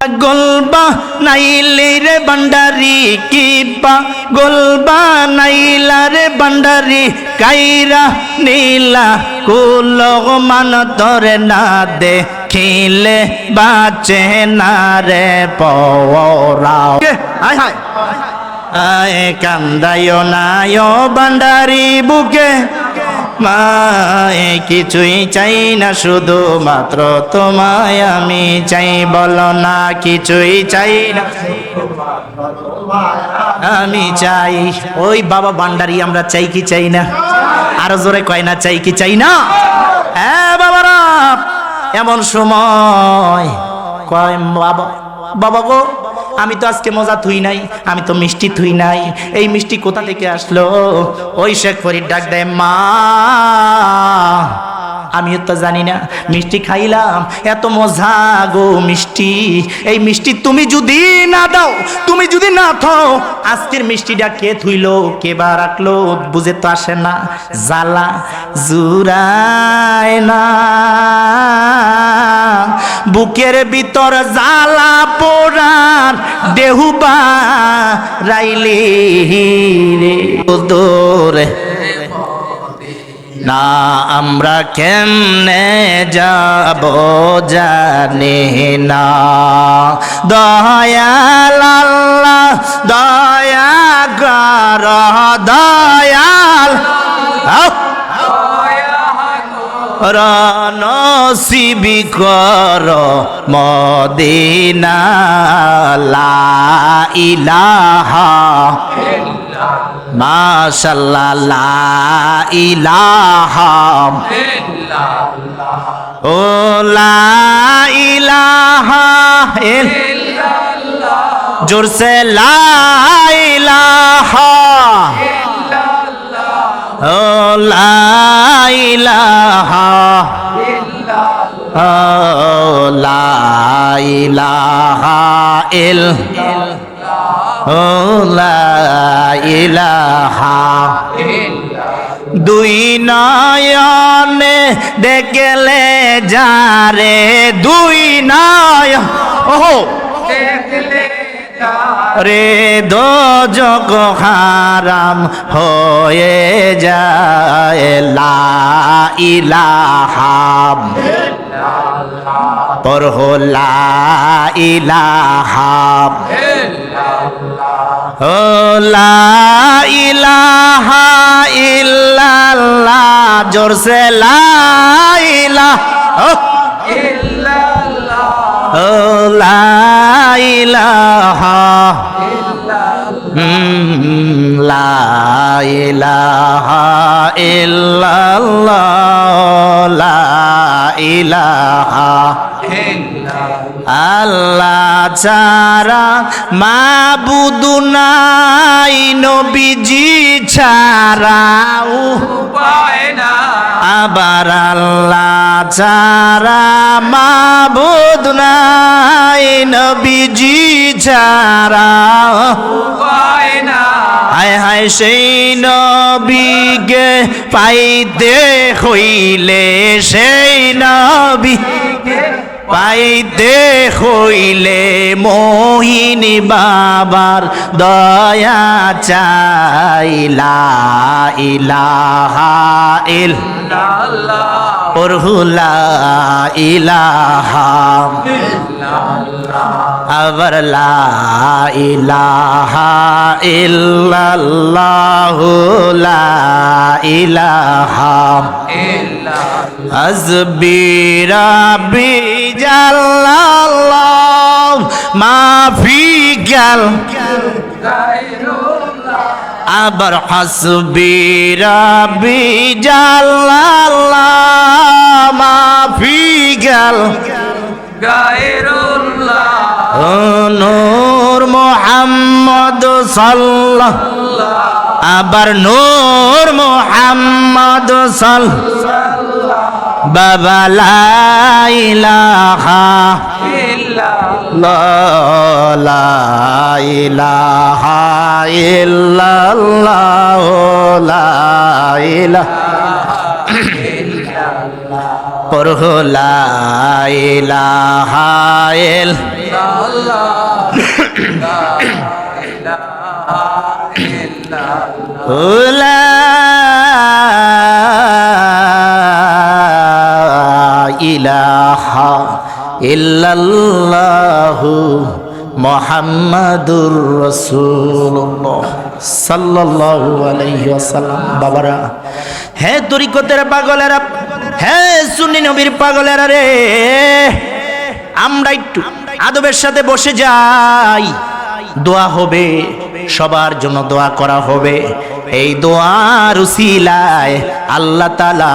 গোলবা নাইলে রে বান্ডারি কিপা গোলবা নাইলা রে বান্ডারি কাইরা নীলা কুল মান তোরে না দেখিলে বাঁচে না রে পওরা হায় হায় আয় কান্দায়ো নায়ো বান্ডারি বুকে মায় কিছুই চাই না শুধু মাত্র তোমায় আমি চাই বলো না কিছুই চাই না আমি চাই ওই বাবা ভান্ডারি আমরা চাই কি চাই না আরো জোরে কয় না চাই কি চাই না হ্যাঁ বাবারা এমন সময় কয় বাবা বাবা গো আমি তো আজকে মজা থুই নাই আমি তো মিষ্টি থুই নাই এই মিষ্টি কোথা থেকে আসলো ওই শেখ ফরিদ ডাক দেয় মা আমি তো জানি না মিষ্টি খাইলাম এত মজা গো মিষ্টি এই মিষ্টি তুমি যদি না দাও তুমি যদি না থাও আজকের মিষ্টিটা কে থুইলো কে বা রাখলো বুঝে তো আসে না জ্বালা জুরায় না বুকের ভিতর জ্বালা পোড়ার দেহুবা রাইলে রে দোরে না আমরা কেমনে যাব জানি না দয়াল আল্লাহ দয়া কর দয়াল নসিবি কর মদিনা লা ইলাহা মাশাআল্লাহ লা ইলাহা ও লা ইলাহা ইল্লাল্লাহ জোরসে লা ইলাহা ও লা ইলাহা ও লা ইলাহা ইল্লাল্লাহ ও লা ইলাহা দুই নয়নে দেখলে যারে দুই নয়ন ওহো দেখলে রে দোজখ হারাম হয়ে যায় লা ইলাহা পড়ো লা ইলাহা ও লা ইলাহা ইল্লাল্লাহ জোরসে লা ইলাহা ইল্লাল্লাহ ও লা ইলাহা লা ইলাহা ইল্লাল্লাহ লা ইলাহা আল্লাহ ছাড়া মাবুদ নাই নবীজি ছাড়া উপায় না আবার আল্লাহ ছাড়া মাবুদ নাই নবীজি ছাড়া উপায় না হায় হায় সেই নবীকে পাইতে হইলে সেই নবীকে পাইতে হইলে মোহিনী বাবার দয়া চাই লা ইলাহা ইল্লাল্লাহ পড়ো লা ইলাহা আবার লা ইলাহা ইল্লাল্লাহ লা ইলাহা হাসবি রাব্বি জাল্লাল্লাহ মাফি গাল আবার হাসবি রাব্বি জাল্লাল্লাহ মাফি গাল গায়রুল্লাহ নূর মুহাম্মদ সাল্লাল্লাহ আবার নূর মুহাম্মদ সাল্লাল্লাহ বাবা লা ইলাহা ইল্লাল্লাহ লা ইলাহা ইল্লাল্লাহ লা ইলাহা ইল্লাল্লাহ পড়ো লা ইলাহা ইল্লাল্লাহ লা ইলাহা ইল্লাল্লাহু মুহাম্মাদুর রাসূলুল্লাহ সাল্লাল্লাহু আলাইহি ওয়াসাল্লাম। বাবারা, হে তরিকতের পাগলেরা, হে সুন্নি নবীর পাগলেরা রে, আমরা একটু আদবের সাথে বসে যাই। দোয়া হবে, সবার জন্য দোয়া করা হবে। এই দোয়ার উসিলায় আল্লাহ তাআলা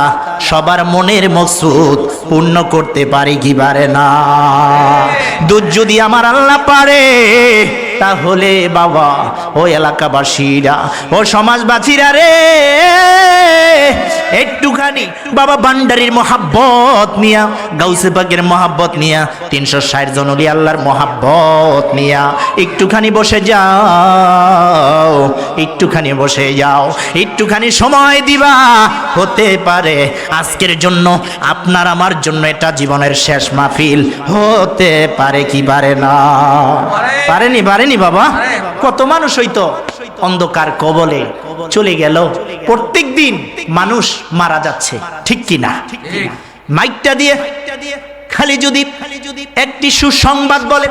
সবার মনের মকসুদ পূর্ণ করতে পারে কি পারে না? দুধ যদি আমার আল্লাহ পারে, তাহলে বাবা ও এলাকাবাসীরা, ও সমাজবাসীরা রে, একটুখানি বাবা ভান্ডারীর মহাব্বত নিয়া, গাউসে পাকের মহাব্বত নিয়া, 360 জন ওলি আল্লাহর মহাব্বত নিয়া একটুখানি বসে যাও, একটুখানি বসে যাও, একটুখানি সময় দিবা। হতে পারে আজকের জন্য, আপনার আমার জন্য এটা জীবনের শেষ মাহফিল হতে পারে কি পারে না? পারেনি? পারেনি বাবা? কত মানুষ হইতো অন্ধকার কবলে চলে গেল। প্রত্যেক দিন মানুষ মারা যাচ্ছে, ঠিক কি না? মাইকটা দিয়ে খালি যদি একটি সুসংবাদ বলে,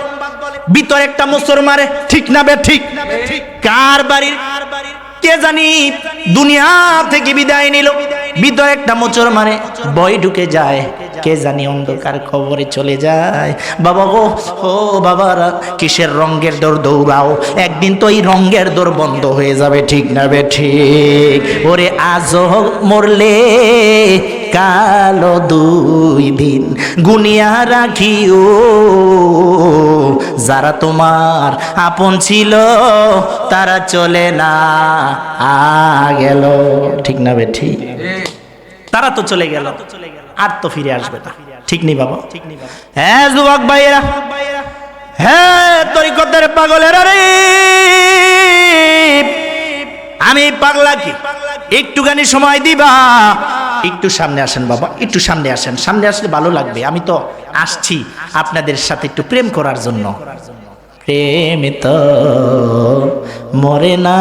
ভিতরে একটা মোচড় মারে, ঠিক না বে ঠিক? কার বাড়ির কে জানি দুনিয়া থেকে বিদায় নিল, ভিতরে একটা মোচড় মারে, ভয় ঢুকে যায়, কে জানি অন্ধকার কবরে চলে যায়। বাবা গো, ও বাবারা, কিসের রঙের দৌড় দৌড়াও? একদিন তো এই রঙের দৌড় বন্ধ হয়ে যাবে, ঠিক না বে ঠিক? ওরে আজও মরলে কালো 2 দিন গুনিয়া রাখিও, যারা তোমার আপন ছিল তারা চলে না গেল, ঠিক না বে ঠিক? তারা তো চলে গেল, আর তো ফিরে আসবে না, ঠিক নেই বাবা? হ্যাঁ যুবক ভাইয়েরা, হ্যাঁ তরিকতের পাগলেরা রে, আমি পাগলা কি? একটুখানি সময় দিবা। একটু সামনে আসেন বাবা, একটু সামনে আসেন, সামনে আসলে ভালো লাগবে। আমি তো আসছি আপনাদের সাথে একটু প্রেম করার জন্য। প্রেম তো মরে না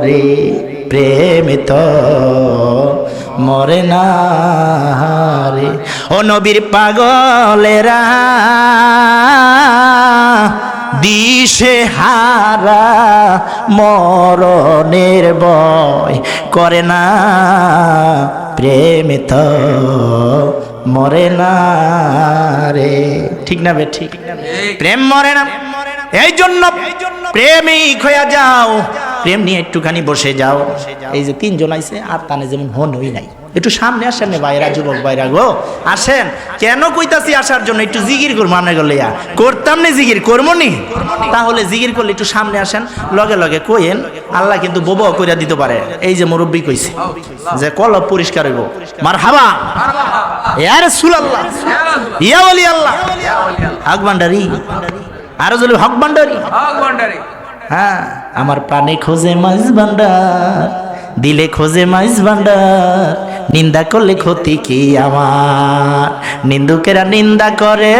রে, প্রেম তো মরে না রে, ও নবীর পাগলেরা দিশে হারা মরণের ভয় করে না, প্রেম তো মরে না রে, ঠিক না বে ঠিক? প্রেম মরে না, এই জন্য প্রেমিক হয়ে যাও, প্রেম নিয়ে একটুখানি বসে যাও। এই যে 3 জন আইছে, আর তানে যেমন হনই নাই, একটু সামনে আসেন ভাইরা, যুবক ভাইরা গো, আসেন। কেন কইতাছি আসার জন্য? একটু জিকির করবো, আমরা গেলে করতাম না জিকির, করবো নি? তাহলে জিকির করলে একটু সামনে আসেন, লগে লগে কইেন, আল্লাহ কিন্তু বব কইরা দিতে পারে। এই যে মুরব্বী কইছে যে কলব পরিষ্কার হইব, মারহাবা ইয়া রাসূলুল্লাহ, ইয়া ওলি আল্লাহ, হক ভান্ডারী, আরো জলে হক ভান্ডারী, হক ভান্ডারী। হ্যাঁ, আমার প্রাণে খোঁজে মাইজ ভান্ডার, দিলে খোঁজে মাইজ ভান্ডার, নিন্দা করলে ক্ষতি কি আমার? নিন্দুকেরা নিন্দা করে,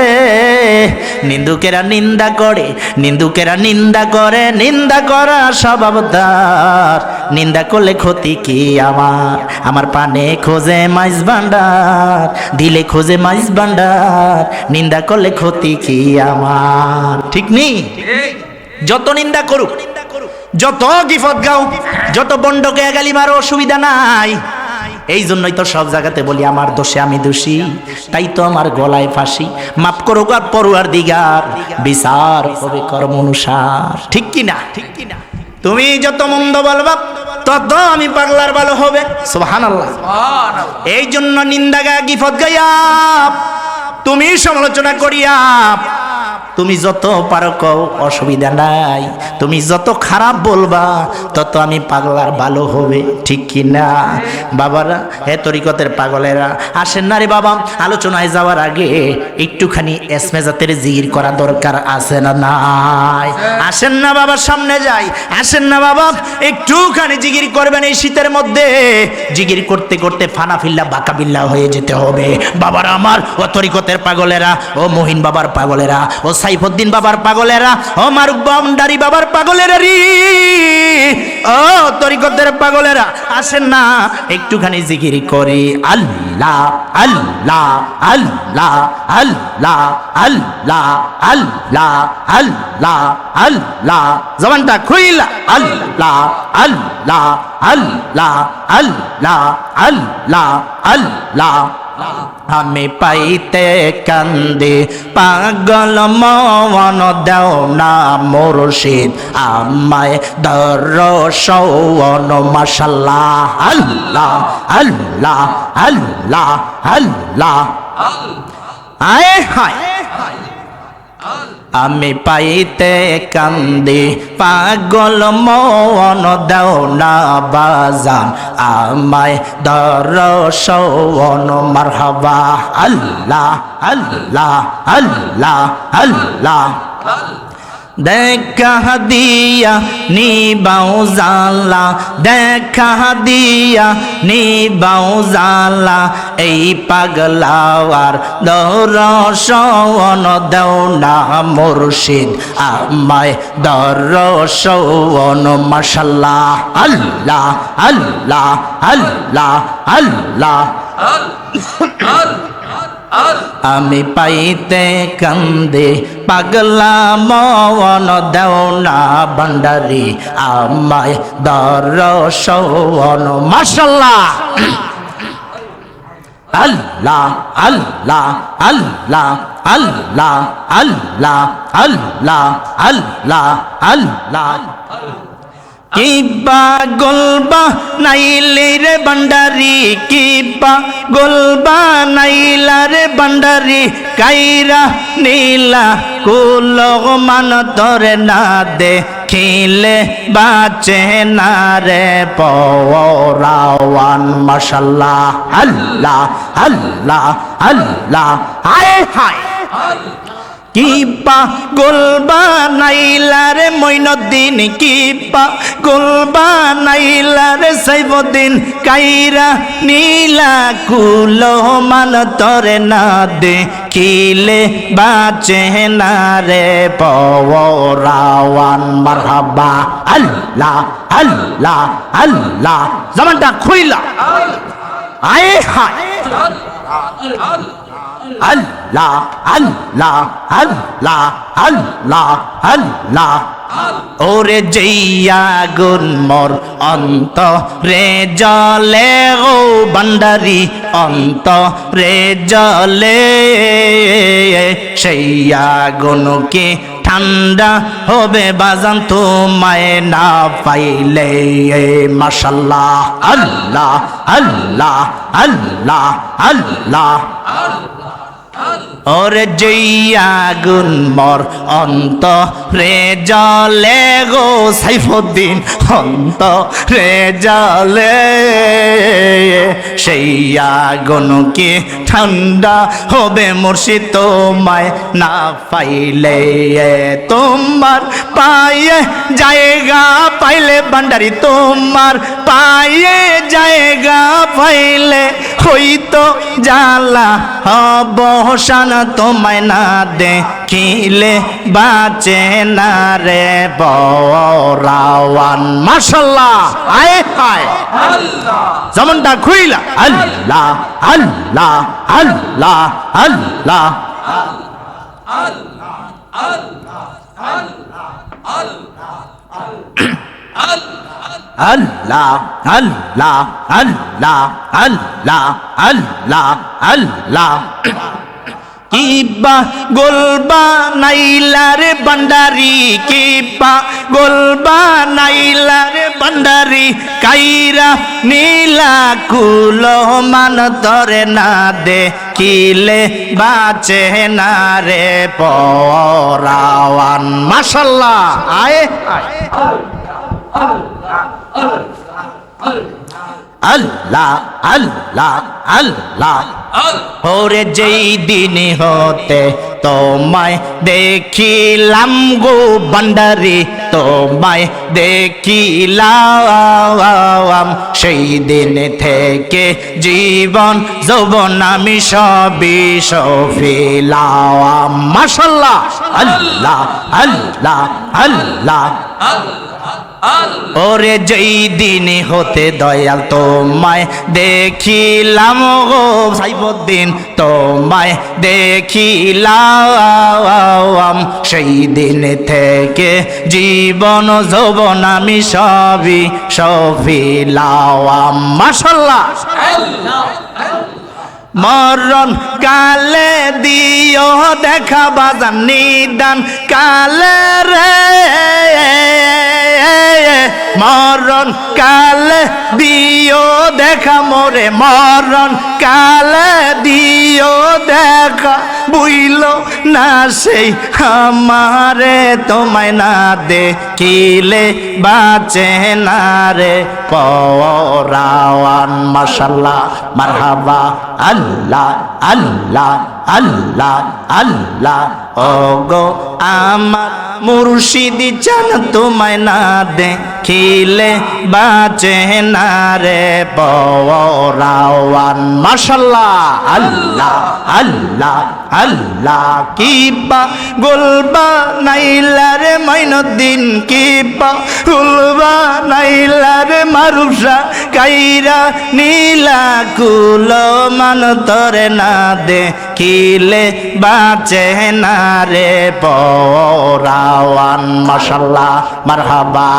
নিন্দুকেরা নিন্দা করে, নিন্দুকেরা নিন্দা করে, নিন্দা করা স্বভাবদার, নিন্দা করলে ক্ষতি কি আমার? আমার পানে খোঁজে মাইজ ভান্ডার, দিলে খোঁজে মাইজ ভান্ডার, নিন্দা করলে ক্ষতি কি আমার? ঠিক নেই? যত নিন্দা করুক, যত গিফত গাও, যত বন্ডকে গালি মারো, অসুবিধা নাই। এই জন্যই তো সব জায়গাতে বলি আমার দোষে আমি দোষী, তাই তো আমার গলায় ফাঁসি। মাফ করো গো পরওয়ারদিগার, বিচার হবে কর্ম অনুসার, ঠিক কি না? ঠিক কি না? তুমি যত মন্দ বলবা তত আমি পাগলার ভালো হবে, সুবহানাল্লাহ। এই জন্য নিন্দা গা, গিফত গাইয়া, তুমি সমালোচনা করিয়া তুমি যত পারো কও, অসুবিধা নাই। তুমি যত খারাপ বলবা তত আমি পাগলার ভালো হবে, ঠিক কি না বাবারা? হে তরিকতের পাগলেরা, আসেন না রে বাবা, আলোচনায় যাওয়ার আগে একটুখানি এসমেজাতের জিকির করা দরকার আছে না নাই? আসেন না বাবা, সামনে যাই। আসেন না বাবা, একটুখানি জিকির করবেন এই শীতের মধ্যে। জিকির করতে করতে ফানা ফিল্লা বাঁকা বিল্লা হয়ে যেতে হবে বাবারা আমার। ও তরিকতের পাগলেরা, ও মহিন বাবার পাগলেরা, ও সাইফুদ্দিন বাবার পাগলেরা, ও মারুফ ভান্ডারী বাবার পাগলেরা রে, ও তরিকতের পাগলেরা, আসেন না একটুখানি জিকির করি। আল্লাহ আল্লাহ আল্লাহ আল্লাহ আল্লাহ আল্লাহ আল্লাহ আল্লাহ, জবানটা খুইলা আল্লাহ আল্লাহ আল্লাহ আল্লাহ আল্লাহ আল্লাহ। আমি পাইতে কান্দি পাগল মন, দেও না মুর্শিদ আমায় দর্শন। মাশাআল্লাহ আল্লাহ আল্লাহ আল্লাহ আল্লাহ। আয় হায় আমি পাইতে কান্দি পাগল মন, দেও না বাজান আমায় দর্শন। মারহাবা আল্লাহ আল্লাহ আল্লাহ আল্লাহ। দেখা দিয়া নিবাও জালা, দেখা দিয়া নিবাও জালা, এই পাগলাওয়ার দর্শন। দেও না মুর্শিদ আমায় দর্শন। মাশাআল্লাহ আল্লাহ আল্লাহ আল্লাহ আল্লাহ। আমি পাইতে কান্দে পাগলা মন, দেও না ভান্ডারী আমায় দর্শন। মাশাআল্লাহ আল্লাহ আল্লাহ আল্লাহ আল্লাহ আল্লাহ আল্লাহ আল্লাহ আল্লাহ। কিবা গোলবা নাইলে রে ভান্ডারী, কিবা গোলবা নাইলা রে ভান্ডারী, কাইরা নীলা কুল মান ধরে না দেখিলে বাঁচে না রে পরাওয়ান। মাশাআল্লাহ আল্লাহ আল্লাহ আল্লাহ। হায় হায় কিবা গোলবা নাইলা রে মঈনুদ্দিন, কিবা গোলবা নাইলা রে সাইফুদ্দিন, কাইরা নীলা কুল মান তরে না দেখিলে বাঁচে না রে পরাওয়ান। মারহাবা আল্লাহ আল্লাহ আল্লাহ। জবানটা খুইলা আয় হায় আল্লাহ আল্লাহ আল্লাহ আল্লাহ আল্লাহ। ওরে যেইয়া গুন মোর অন্ত রে জলে গো ভান্ডারী, অন্ত রে জলে, সেই আগুনকে ঠান্ডা হবে বাজান তোমায় না পাইলে। মাশাআল্লাহ আল্লাহ আল্লাহ আল্লাহ আল্লাহ। ওরে যেইয়া গুন মোর অন্ত রে জলে গো সাইফুদ্দিন, অন্ত রে জলে, সেই আগুনকে ঠান্ডা হবে মুর্শিদ তোমায় না পাইলে। তোমার পায়ে জায়গা পাইলে ভান্ডারী, তোমার পায়ে জায়গা পাইলে হইতো জালা অবসান, তোমায় না দেখিলে বাঁচে না রে পরাওয়ান। মাশাআল্লাহ আয় হায় যেমনটা খুইলা আল্লাহ আল্লাহ আল্লাহ আল্লাহ আল্লাহ আল্লাহ আল্লাহ আল্লাহ আল্লাহ আল্লাহ। কিবা গোলবা নাইলা নাইলার বান্ডারি কি পাগল বানাইলার বান্ডারি কাইরা নীলা কুলো মান ধরে না দেখিলে বাঁচে না রে পরাওয়ান মাশাআল্লাহ আয় আল্লাহ আল্লাহ আল্লাহ ওরে যেই দিন হতে তোমায় দেখিলাম গো বান্ডারি তোমায় দেখিলাম সেই দিন থেকে জীবন যৌবন আমি সবই সফিলাম মাশাআল্লাহ আল্লাহ আল্লাহ আল্লাহ ওরে যেই দিন হতে দয়াল তোমায় দেখিলাম গো সাইফুদ্দিন তোমায় দেখিলাম সেই দিন থেকে জীবন যৌবন আমি সবই সফিলাম মাশাআল্লাহ মরণ কালে দিও দেখা বাজান নিদান কালে রে মরণ কালে দিও দেখা মোরে মরণ কালে দিও দেখা বুইল না সেই আমারে তোমায় না দেখিলে বাঁচে না রে পরাওয়ান মাশাআল্লাহ মারহাবা আল্লাহ আল্লাহ আল্লাহ আল্লাহ ওগো আমার মুর্শিদ জান তোমায় না দেখিলে বাঁচে না রে পরাওয়ান মাশাআল্লাহ আল্লাহ আল্লাহ আল্লাহ কিবা গোলবা নাইলার মাইনুদ্দিন কিবা গোলবা নাইলার মারুফা কাইরা নীলা কুলো মান তরে না দেখিলে বাঁচে না রে পরাওয়ান মাশাআল্লাহ মারহাবা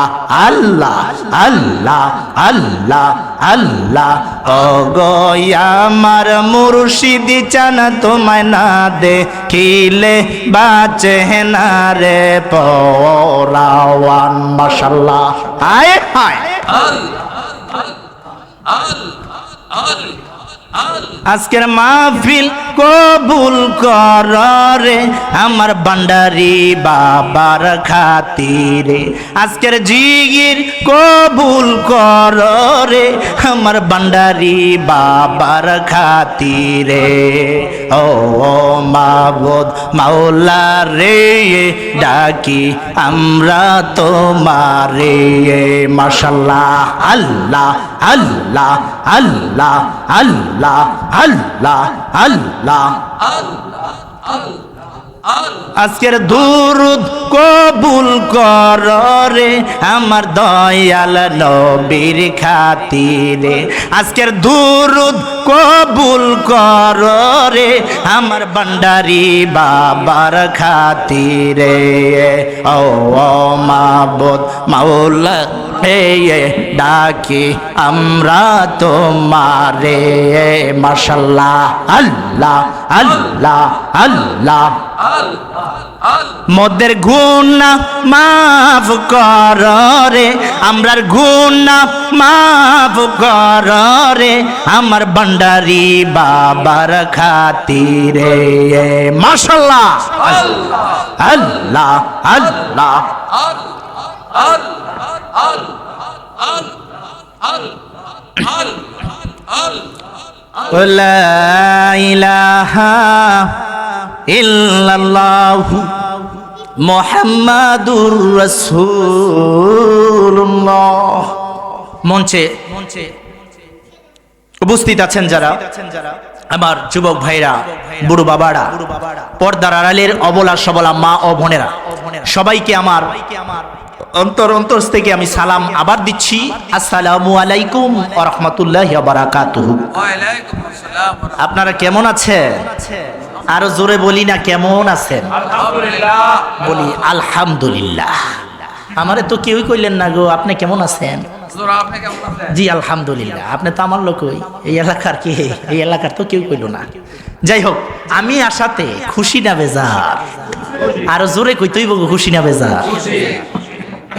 আল্লাহ আল্লাহ আল্লাহ আল্লাহ ওগো আমার মুর্শিদ চান তোমায় না দেখিলে বাঁচে না রে পরাওয়ান মাশাআল্লাহ আয় হায় আজকের মাহফিল কবুল কর রে আমার বান্ডারি বাবার খাতিরে আজকের জিগির কবুল কর রে আমার বান্ডারি বাবার খাতিরে ও মাবুদ মাওলা রে ডাকি আমরা তোমারে মাশাআল্লাহ আল্লাহ আল্লাহ আল্লাহ আল্লাহ আল্লাহ আল্লাহ আজকের দুরুদ কবুল কর রে আমার দয়াল নবীর খাতিরে আজকের দুরুদ কবুল কর রে আমার বান্ডারি বাবার খাতিরে ও মাবুদ মাওলা ডাকি আমরা তোমারে মাশাআল্লাহ আল্লাহ আল্লাহ আল্লাহ মোদের গুনাহ মাফ কর রে আমরার গুনাহ মাফ কর রে আমার বান্ডারি বাবার খাতিরে মাশাআল্লাহ আল্লাহ আল্লাহ লা ইলাহা ইল্লাল্লাহু মুহাম্মাদুর রাসূলুল্লাহ। মঞ্চে উপস্থিত আছেন যারা আমার যুবক ভাইরা, বুড়ো বাবারা, পর্দার আড়ালের অবলা সবলা মা ও বোনেরা, সবাইকে আমার অন্তর থেকে আমি সালাম আবার দিচ্ছি। আসসালামু আলাইকুম ওয়া রাহমাতুল্লাহি ওয়া বারাকাতুহু। আপনারা কেমন আছেন? আরো জোরে বলি না কেমন আছেন? বলি আলহামদুলিল্লাহ। আমারে তো কেউই কইলেন না গো আপনি কেমন আছেন? জি আলহামদুলিল্লাহ। আপনি তো আমার লোকই, এই এলাকার কি, এই এলাকার তো কেউ কইল না। যাই হোক, আমি আসাতে খুশি না বেজার? আরো জোরে কইতেই বগো, খুশি না বেজার?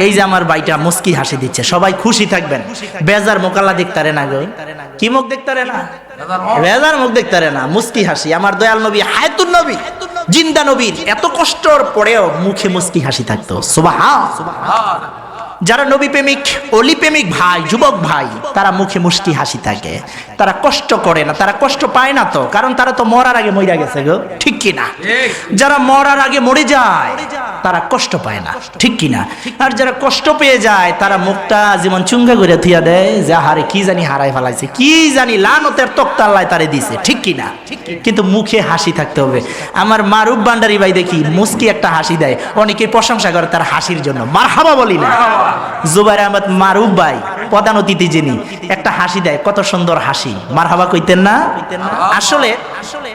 এই যে আমার ভাইটা মুস্কি হাসি দিচ্ছে, সবাই খুশি থাকবেন। বেজার মোকাল্লা দেখতারে না গো, কি মুখ দেখতারে না, বেজার মুখ দেখতারে না, মুস্কি হাসি। আমার দয়াল নবী, হায়াতুন নবী, জিন্দা নবীর এত কষ্টর পরেও মুখে মুস্কি হাসি থাকতো। সুবহান। যারা নবী প্রেমিক, অলি প্রেমিক ভাই, যুবক ভাই, তারা মুখে মুস্কি হাসি থাকে, তারা কষ্ট করে না, তারা কষ্ট পায় না তো, কারণ তারা তো মরার আগে মইরা গেছে গো, ঠিক কি না? যারা মরার আগে মরে যায় তারা কষ্ট পায় না, ঠিক কি না? আর যারা কষ্ট পেয়ে যায় তারা মুখটা যেমন চুঙ্গা করে থিয়া দেয় যে হারে কি জানি হারাই ফেলাইছে, কি জানি লানতের তক্তা আল্লাহ তারে দিছে, ঠিক কি না? কিন্তু মুখে হাসি থাকতে হবে। আমার মারুফ ভান্ডারী ভাই দেখি মুস্কি একটা হাসি দেয়, অনেকে প্রশংসা করে তার হাসির জন্য, মারহাবা বলি না। জুবাইর আহমদ মারুফ ভাই, প্রধান অতিথি যিনি, একটা হাসি দেয়, কত সুন্দর হাসি, মারহাবা কইতেন না? আসলে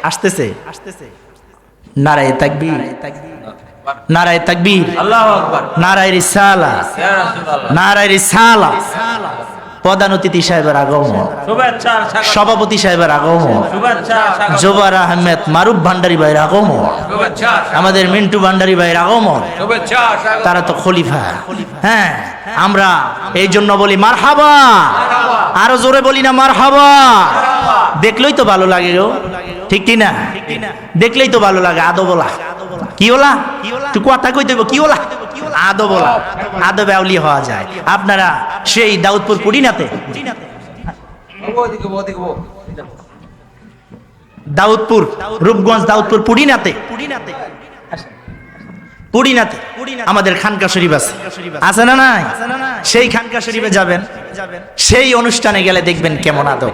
আসতেছে নারায়ে তাকবীর, নারায়ে তাকবীর, আল্লাহু আকবার, নারায়ে রিসালাত, নারায়ে রিসালাত। প্রধান অতিথি সাহেবের আগমন, সভাপতি সাহেবের আগমন, জুবাইর আহমেদ মারুফ ভান্ডারী ভাইয়ের আগমন, আমাদের মিন্টু ভান্ডারী ভাইয়ের আগমন, তারা তো খলিফা। হ্যাঁ, আমরা এই জন্য বলি মারহাবা, আরো জোরে বলি না মারহাবা? দেখলেই তো ভালো লাগে গো, ঠিক কি না? দেখলেই তো ভালো লাগে। আদবলা কি ওলা, তুই কথা কই দেব, কি ওলা আদবলা, আদবে আউলিয়া হওয়া যায়। আপনারা সেই দাউদপুর পুরিনাতে, দাউদপুর রূপগঞ্জ দাউদপুর পুরিনাতে, পুরিনাতে আমাদের খানকা শরীফ আছে, আছে না নাই? সেই খানকা শরীফে যাবেন, সেই অনুষ্ঠানে গেলে দেখবেন কেমন আদব।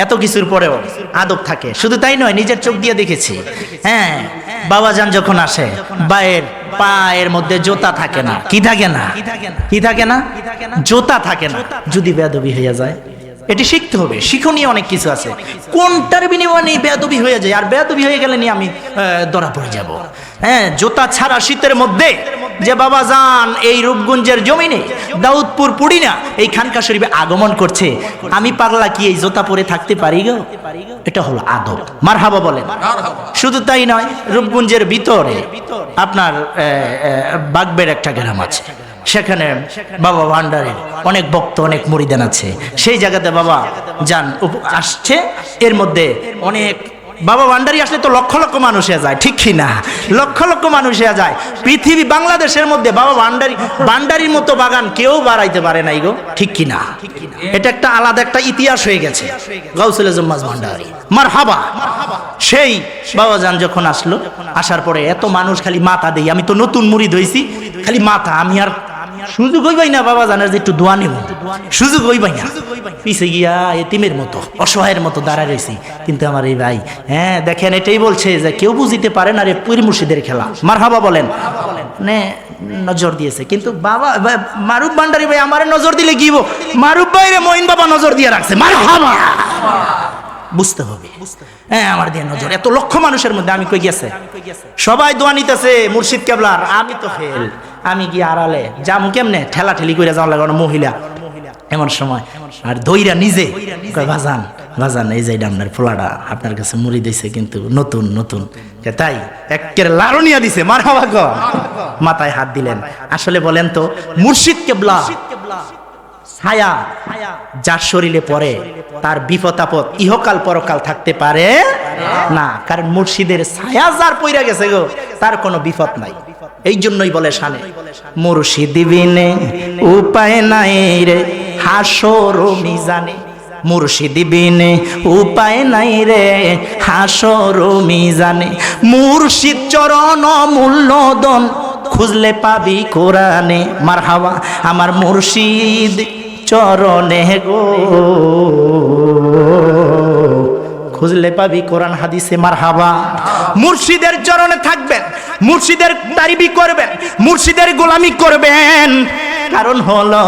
এত কিছুর পরেও আদব থাকে। শুধু তাই নয়, নিজের চোখ দিয়ে দেখেছি। হ্যাঁ, বাবাজান যখন আসে, বায়ের পায়ের মধ্যে জোতা থাকে না, কি থাকে না, কি থাকে না, জোতা থাকে না। যদি বেয়াদবি হয়ে যায়, এটি শিখতে হবে, শিক্ষণীয় অনেক কিছু আছে। কোনটার বিনিময়ে বেয়াদবি হয়ে যায়, আর বেয়াদবি হয়ে গেলে নিয়ে আমি ধরা পড়ে যাব। হ্যাঁ, জোতা ছাড়া শীতের মধ্যে যে বাবাজান এই রূপগঞ্জের জমিনে দাউদপুর পুরিনা এই খানকা শরীফে আগমন করছে, আমি পাগলা কি এই জোতা পরে থাকতে পারি গো? এটা হলো আদব। মারহাবা বলেন। শুধু তাই নয়, রূপগঞ্জের ভিতরে আপনার বাগবের একটা গ্রাম আছে, সেখানে বাবা ভান্ডারের অনেক ভক্ত, অনেক মুরিদান আছে। সেই জায়গাতে বাবা যান আসছে, এর মধ্যে অনেক বাবা ভান্ডারি আসলে তো লক্ষ লক্ষ মানুষ হয়ে যায়, ঠিক কি না? লক্ষ লক্ষ মানুষ হয়ে যায়। পৃথিবী বাংলাদেশের মধ্যে বাবা ভান্ডারির মতো বাগান কেউ বাড়াইতে পারে নাই গো, ঠিক কি না? এটা একটা আলাদা একটা ইতিহাস হয়ে গেছে, গাউসুল আজম ভান্ডারি। মারহাবা। সেই বাবাজান যখন আসলো, আসার পরে এত মানুষ খালি মাথা দেই, আমি তো নতুন মুরিদ হইছি, খালি মাথা, আমি আর সুযোগ হইবাই না বাবা জানার যে একটু দোয়া নেব, সুযোগ হইবাই না। পিছে গিয়া এতিমের মতো, অসহায়ের মতো দাঁড়ায় রয়েছি। কিন্তু আমার এই ভাই, হ্যাঁ দেখেন, এটাই বলছে যে কেউ বুঝিতে পারে না রে পীর মুর্শিদের খেলা। মারহাবা বলেন। মানে নজর দিয়েছে, কিন্তু বাবা মারুফ ভান্ডারী ভাই আমারে নজর দিলে কি মারুফ ভাই রে মঈন বাবা নজর দিয়ে রাখছে। মারহাবা, বুঝতে হবে। হ্যাঁ, আমার দিয়ে নজর, এত লক্ষ মানুষের মধ্যে আমি কই গেছে, সবাই দোয়া নিতেছে মুর্শিদ কেবলার, আমি তো ফেল। আমি গিয়ে আড়ালে যামু কেমনে, ঠেলা ঠেলি করে যাওয়া লাগে মহিলা এমন সময়, আর দইরা নিজে কয় বাজান, বাজান এই যে আপনার পোলাটা আপনার কাছে মুড়ি দিয়েছে, কিন্তু নতুন নতুন, তাই একের লারনিয়া দিছে। মারহাবা গো, মাথায় হাত দিলেন। আসলে বলেন তো, মুর্শিদ কেবলা ছায়া যার শরীরে পড়ে তার বিপদ আপদ ইহকাল পরকাল থাকতে পারে না, কারণ মুর্শিদের ছায়া যার পইরা গেছে গো, তার কোনো বিপদ নাই। এই জন্যই বলে শানে, মুর্শিদ বিনে উপায় নাই রে হাসর মিজানে, মুর্শিদ বিনে উপায় নাই রে হাসর মিজানে, মুর্শিদ চরণ মূল্যদন খুঁজলে পাবি কোরআনে। মারহাবা। আমার মুর্শিদ চরণে গো খুঁজলে পাবি কোরআন হাদিসে। মারহাবা। মুর্শিদের চরণে থাকবেন, মুর্শিদের তারিবি করবেন, মুর্শিদের গোলামি করবেন। কারণ হলো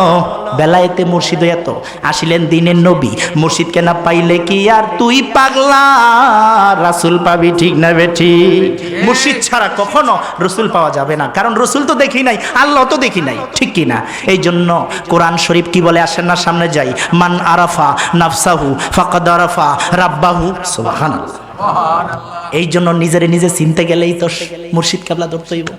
বেলায়েতে মুর্শিদ এত আসিলেন দিনের নবী, মুর্শিদকে না পাইলে কি আর তুই পাগলা রাসূল পাবি, ঠিক না বেঠি? মুর্শিদ ছাড়া কখনো রসুল পাওয়া যাবে না, কারণ রসুল তো দেখি নাই, আল্লাহ তো দেখি নাই, ঠিক কি না? এই জন্য কোরআন শরীফ কি বলে, আসেন না সামনে যাই, মান আরাফা নাফসাহু ফাকাদ আরাফা রাব্বাহু। সুবহানাল্লাহ। এই জন্য নিজেরে নিজে চিনতে গেলেই তো মুর্শিদ কেবলা ধরতে হইব।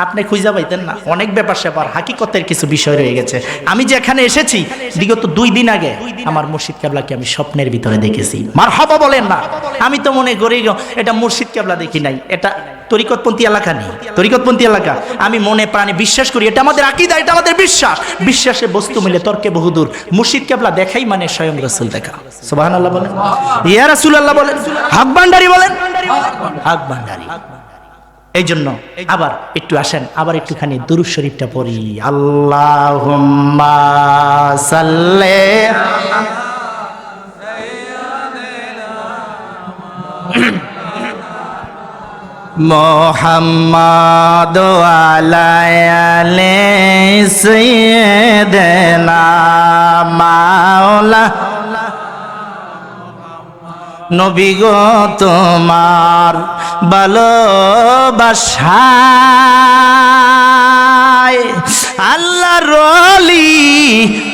আপনি খুঁজা পাইতেন না, অনেক ব্যাপার স্যাপার হাকিকতের কিছু বিষয় রয়ে গেছে। আমি যে এখানে এসেছি বিগত 2 দিন আগে আমার মুর্শিদ কেবলাকে আমি স্বপ্নের ভিতরে দেখেছি। মারহাবা বলেন না। আমি তো মনে করি এটা মুর্শিদ কেবলা দেখি নাই, এটা তরিকতপন্থী এলাকা নেই, তরিকতপন্থী এলাকা। আমি মনে প্রাণে বিশ্বাস করি, এটা আমাদের আকীদা, এটা আমাদের বিশ্বাস। বিশ্বাসে বস্তু মিলে তর্কে বহুদূর। মুর্শিদ কেবলা দেখাই মানে স্বয়ং রাসূল দেখা। সুবহানাল্লাহ বলেন, ইয়া রাসূলুল্লাহ বলেন, হক ভান্ডারী বলেন, হক ভান্ডারী। এই জন্য আবার একটু আসেন, আবার একটুখানি দুরূদ শরীফটা পড়ি। আল্লাহুম্মা সাল্লি মুহাম্মাদ ওয়া আলি সাইয়্যিদিনা মাওলা নবী গো তোমার ভালোবাসায় আল্লাহর ওলি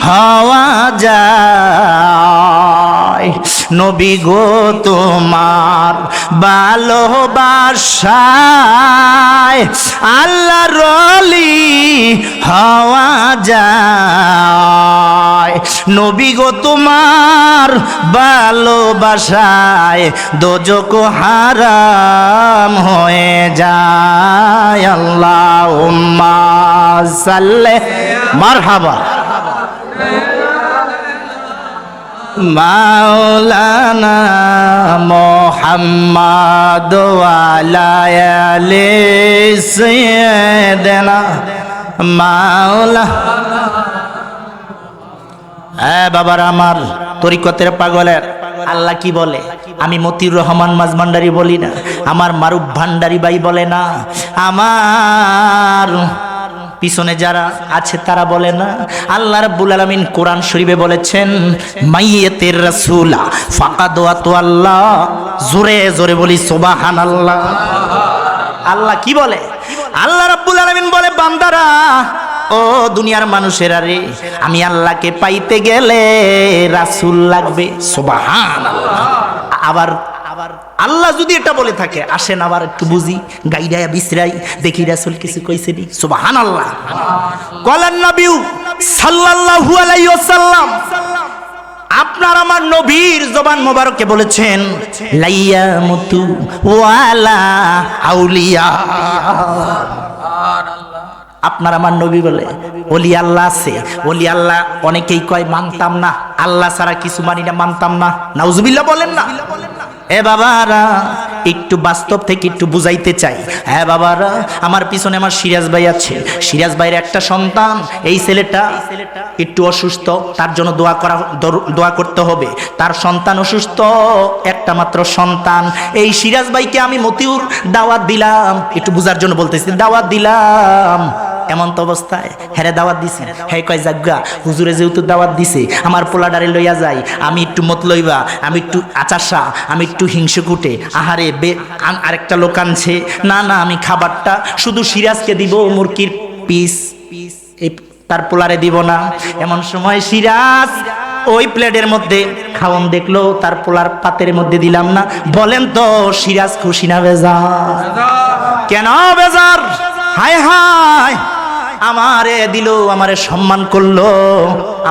হওয়া যায়। নবী গো তোমার ভালোবাসায় আল্লাহর ওলি হওয়া যায়। নবী গো তোমার ভালোবাসায় দোজখ হারাম হয়ে যায়। আল্লাহুম্মা সাল্লি মারহাবা মাওলানা মুহাম্মাদ ওয়া আলা আলি সাইয়্যিদিনা মাওলা। বাবার আমার তরিকতের পাগলের আল্লাহ কি বলে? আমি মতিউর রহমান মাঝভান্ডারী বলি না, আমার মারুফ ভান্ডারী ভাই বলে না, আমার পিছনে যারা আছে তারা বলে না। আল্লাহ রাব্বুল আলামিন কোরআন শরীফে বলেছেন, মাইয়াতের রাসূলা ফাকাদ ওয়াতাল্লাহ। জোরে জোরে বলি সুবহানাল্লাহ। আল্লাহ কি বলে? আল্লাহ রাব্বুল আলামিন বলে, বান্দারা, ও দুনিয়ার মানুষেরা রে, আমি আল্লাহকে পাইতে গেলে রাসূল লাগবে। সুবহানাল্লাহ। আবার আল্লাহ যদি এটা বলে থাকে, আসেন আবার একটু বুঝি, গাইডায়া বিসরাই দেখি রাসূল কিছু কইছে নি। সুবহানাল্লাহ। কলান নবী সাল্লাল্লাহু আলাইহি ওয়াসাল্লাম, আপনার আমার নবীর জবান মোবারকে বলেছেন, লাইয়া মুতু ওয়ালা আউলিয়া। আপনার আমার নবী বলে ওলি আল্লাহ আছে, ওলি আল্লাহ অনেকেই কয় মানতাম না, আল্লাহ ছাড়া কিছু মানি না, মানতাম না। নাউজুবিল্লাহ বলেন না। এ বাবারা, একটু বাস্তব থেকে একটু বুঝাইতে চাই। হ্যাঁ বাবারা, আমার পিছনে আমার সিরাজ ভাই আছে, সিরাজ ভাইয়ের একটা সন্তান, এই ছেলেটা একটু অসুস্থ, তার জন্য দোয়া করতে হবে। তার সন্তান অসুস্থ, একটা মাত্র সন্তান। এই সিরাজ ভাইকে আমি মতিউর দাওয়াত দিলাম, একটু বুঝার জন্য বলতেছি, দাওয়াত দিলাম। এমন তো অবস্থায় হ্যাঁ দাওয়াত দিছে, হ্যাঁ কয় জাগ্গা হুজুরে যেহেতু দাওয়াত দিছে, আমার পোলাডারে লইয়া যাই, আমি একটু মত লইবা, আমি একটু আচারসা, আমি একটু হিংসে কুটে, আহারে আরেকটা লোক আনছে, না না আমি খাবারটা শুধু সিরাজকে দিব, মুরগির পিস এই তার পোলারে দিব না। এমন সময় সিরাজ ওই প্লেটের মধ্যে খাওন দেখলো, তার পোলার পাতের মধ্যে দিলাম না। বলেন তো সিরাজ খুশি না বেজার? কেন বেজার? হায় হায়, আমারে দিল, আমারে সম্মান করলো,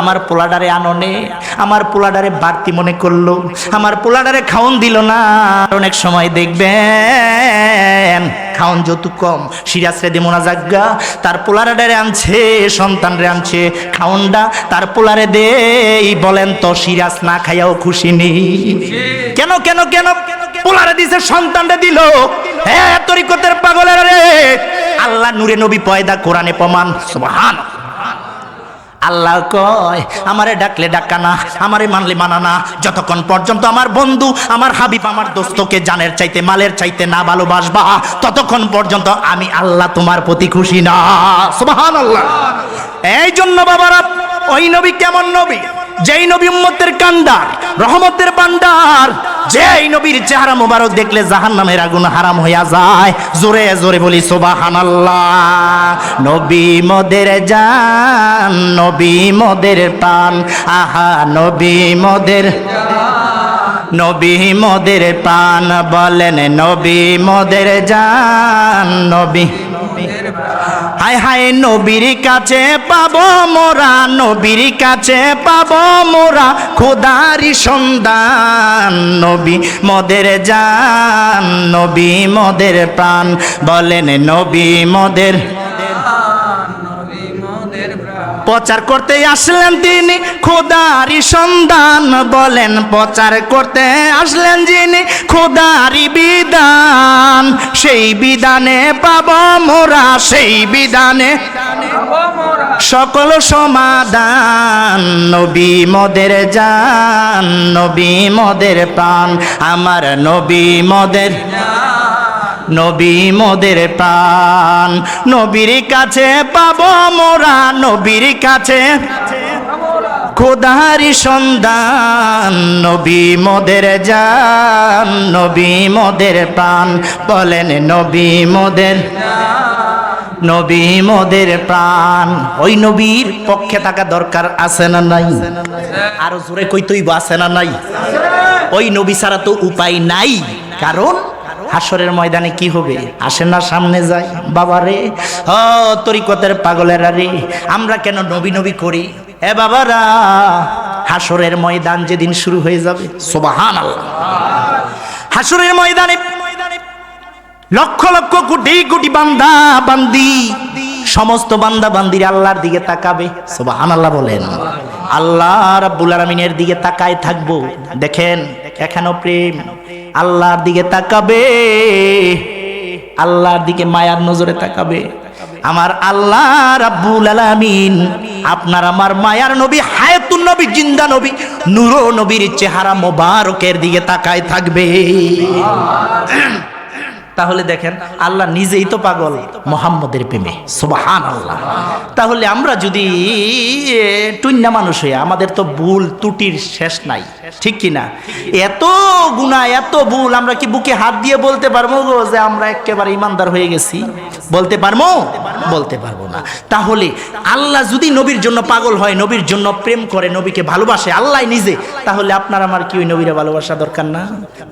আমার পোলাডারে আননে, আমার পোলাডারে বাড়তি মনে করলো, আমার পোলাডারে খাওন দিল না। অনেক সময় দেখবেন খাওন যত কম, সিরাজরে দেব না জাগ্গা, তার পোলাডারে আনছে, সন্তানরে আনছে, খাওনটা তার পোলারে দেই। বলেন তো সিরাজ না খাইয়াও খুশি নেই? কেন কেন কেন? পোলারে দিছে, সন্তানরে দিল। হ্যাঁ তরিকতের পাগলের রে, আল্লাহ নূরে নবী পয়দা, কোরআনে প্রমাণ। সুবহানাল্লাহ। আল্লাহ কয়, আমারে ডাকলে ডাকা না, আমারে মানলে মানা না, যতক্ষণ পর্যন্ত আমার বন্ধু, আমার হাবিব, আমার দোস্তকে জানের চাইতে মালের চাইতে না ভালোবাসবা, ততক্ষণ পর্যন্ত আমি আল্লাহ তোমার প্রতি খুশি না। সুবহানাল্লাহ। এই জন্য বাবারা, ওই নবী কেমন নবী? যেই নবী উম্মতের কান্ডার, রহমতের ভান্ডার, যেই নবীর চেহারা মোবারক দেখলে জাহান্নামের আগুন হারাম হইয়া যায়। জোরে জোরে বলি সুবহানাল্লাহ। নবী মোদের জান, নবী মোদের প্রাণ, আহা নবী মোদের, নবী মোদের প্রাণ বলেন নবী মোদের জান নবী হায় হায় নবীর কাছে পাবো মোরা নবীর কাছে পাবো মোরা খোদারি সন্ধান নবী মোদের জান নবী মোদের প্রাণ বলেন নবী মোদের প্রচার করতে আসলেন তিনি খোদারি সন্ধান বলেন প্রচার করতে আসলেন যিনি খোদারি বিধান সেই বিধানে পাব মোরা সেই বিধানে সকল সমাধান নবী মোদের জান নবী মোদের প্রাণ আমার নবী মোদের নবী মোদের প্রাণ নবীর কাছে পাবো মোরা নবীর কাছে খোদারি সন্ধান নবী মোদের জান নবী মোদের প্রাণ বলেন নবী মোদের নবী মোদের প্রাণ ওই নবীর পক্ষে থাকা দরকার আছে না নাই আরো জোরে কইতেই আছে না নাই ওই নবী ছাড়া তো উপায় নাই কারণ হাসরের ময়দানে কি হবে আসেন না সামনে যায় বাবা রে ও তরিকতের পাগলেরা রে আমরা কেন নবী নবী করি এ বাবারা হাসরের ময়দান যেদিন শুরু হয়ে যাবে সুবহানাল্লাহ হাসরের ময়দানে লক্ষ লক্ষ কোটি কোটি বান্দা বান্দি সমস্ত বান্দা বান্দির আল্লাহর দিকে তাকাবে সুবহানাল্লাহ বলেন আল্লাহ রাব্বুল আলামিনের দিকে তাকায় থাকবো দেখেন এখনো প্রেম আল্লাহর দিকে তাকাবে আল্লাহর দিকে মায়ার নজরে তাকাবে আমার আল্লাহ রাব্বুল আলামিন আপনার আমার মায়ার নবী হায়াতুন নবী জিন্দা নবী নূর নবীর চেহারা মোবারকের দিকে তাকায় থাকবে তাহলে দেখেন আল্লাহ নিজেই তো পাগল মুহাম্মদের প্রেমে সুবহানাল্লাহ তাহলে আমরা যদি টুন্না মানুষ হই আমাদের তো ভুল ত্রুটির শেষ নাই ঠিক কি না এত গুনাহ এত ভুল আমরা কি বুকে হাত দিয়ে বলতে পারবো গো যে আমরা একেবারে ইমানদার হয়ে গেছি বলতে পারবো বলতে পারবো না তাহলে আল্লাহ যদি নবীর জন্য পাগল হয় নবীর জন্য প্রেম করে নবীকে ভালোবাসে আল্লাহ নিজে তাহলে আপনার আমার কি ওই নবীরে ভালোবাসা দরকার না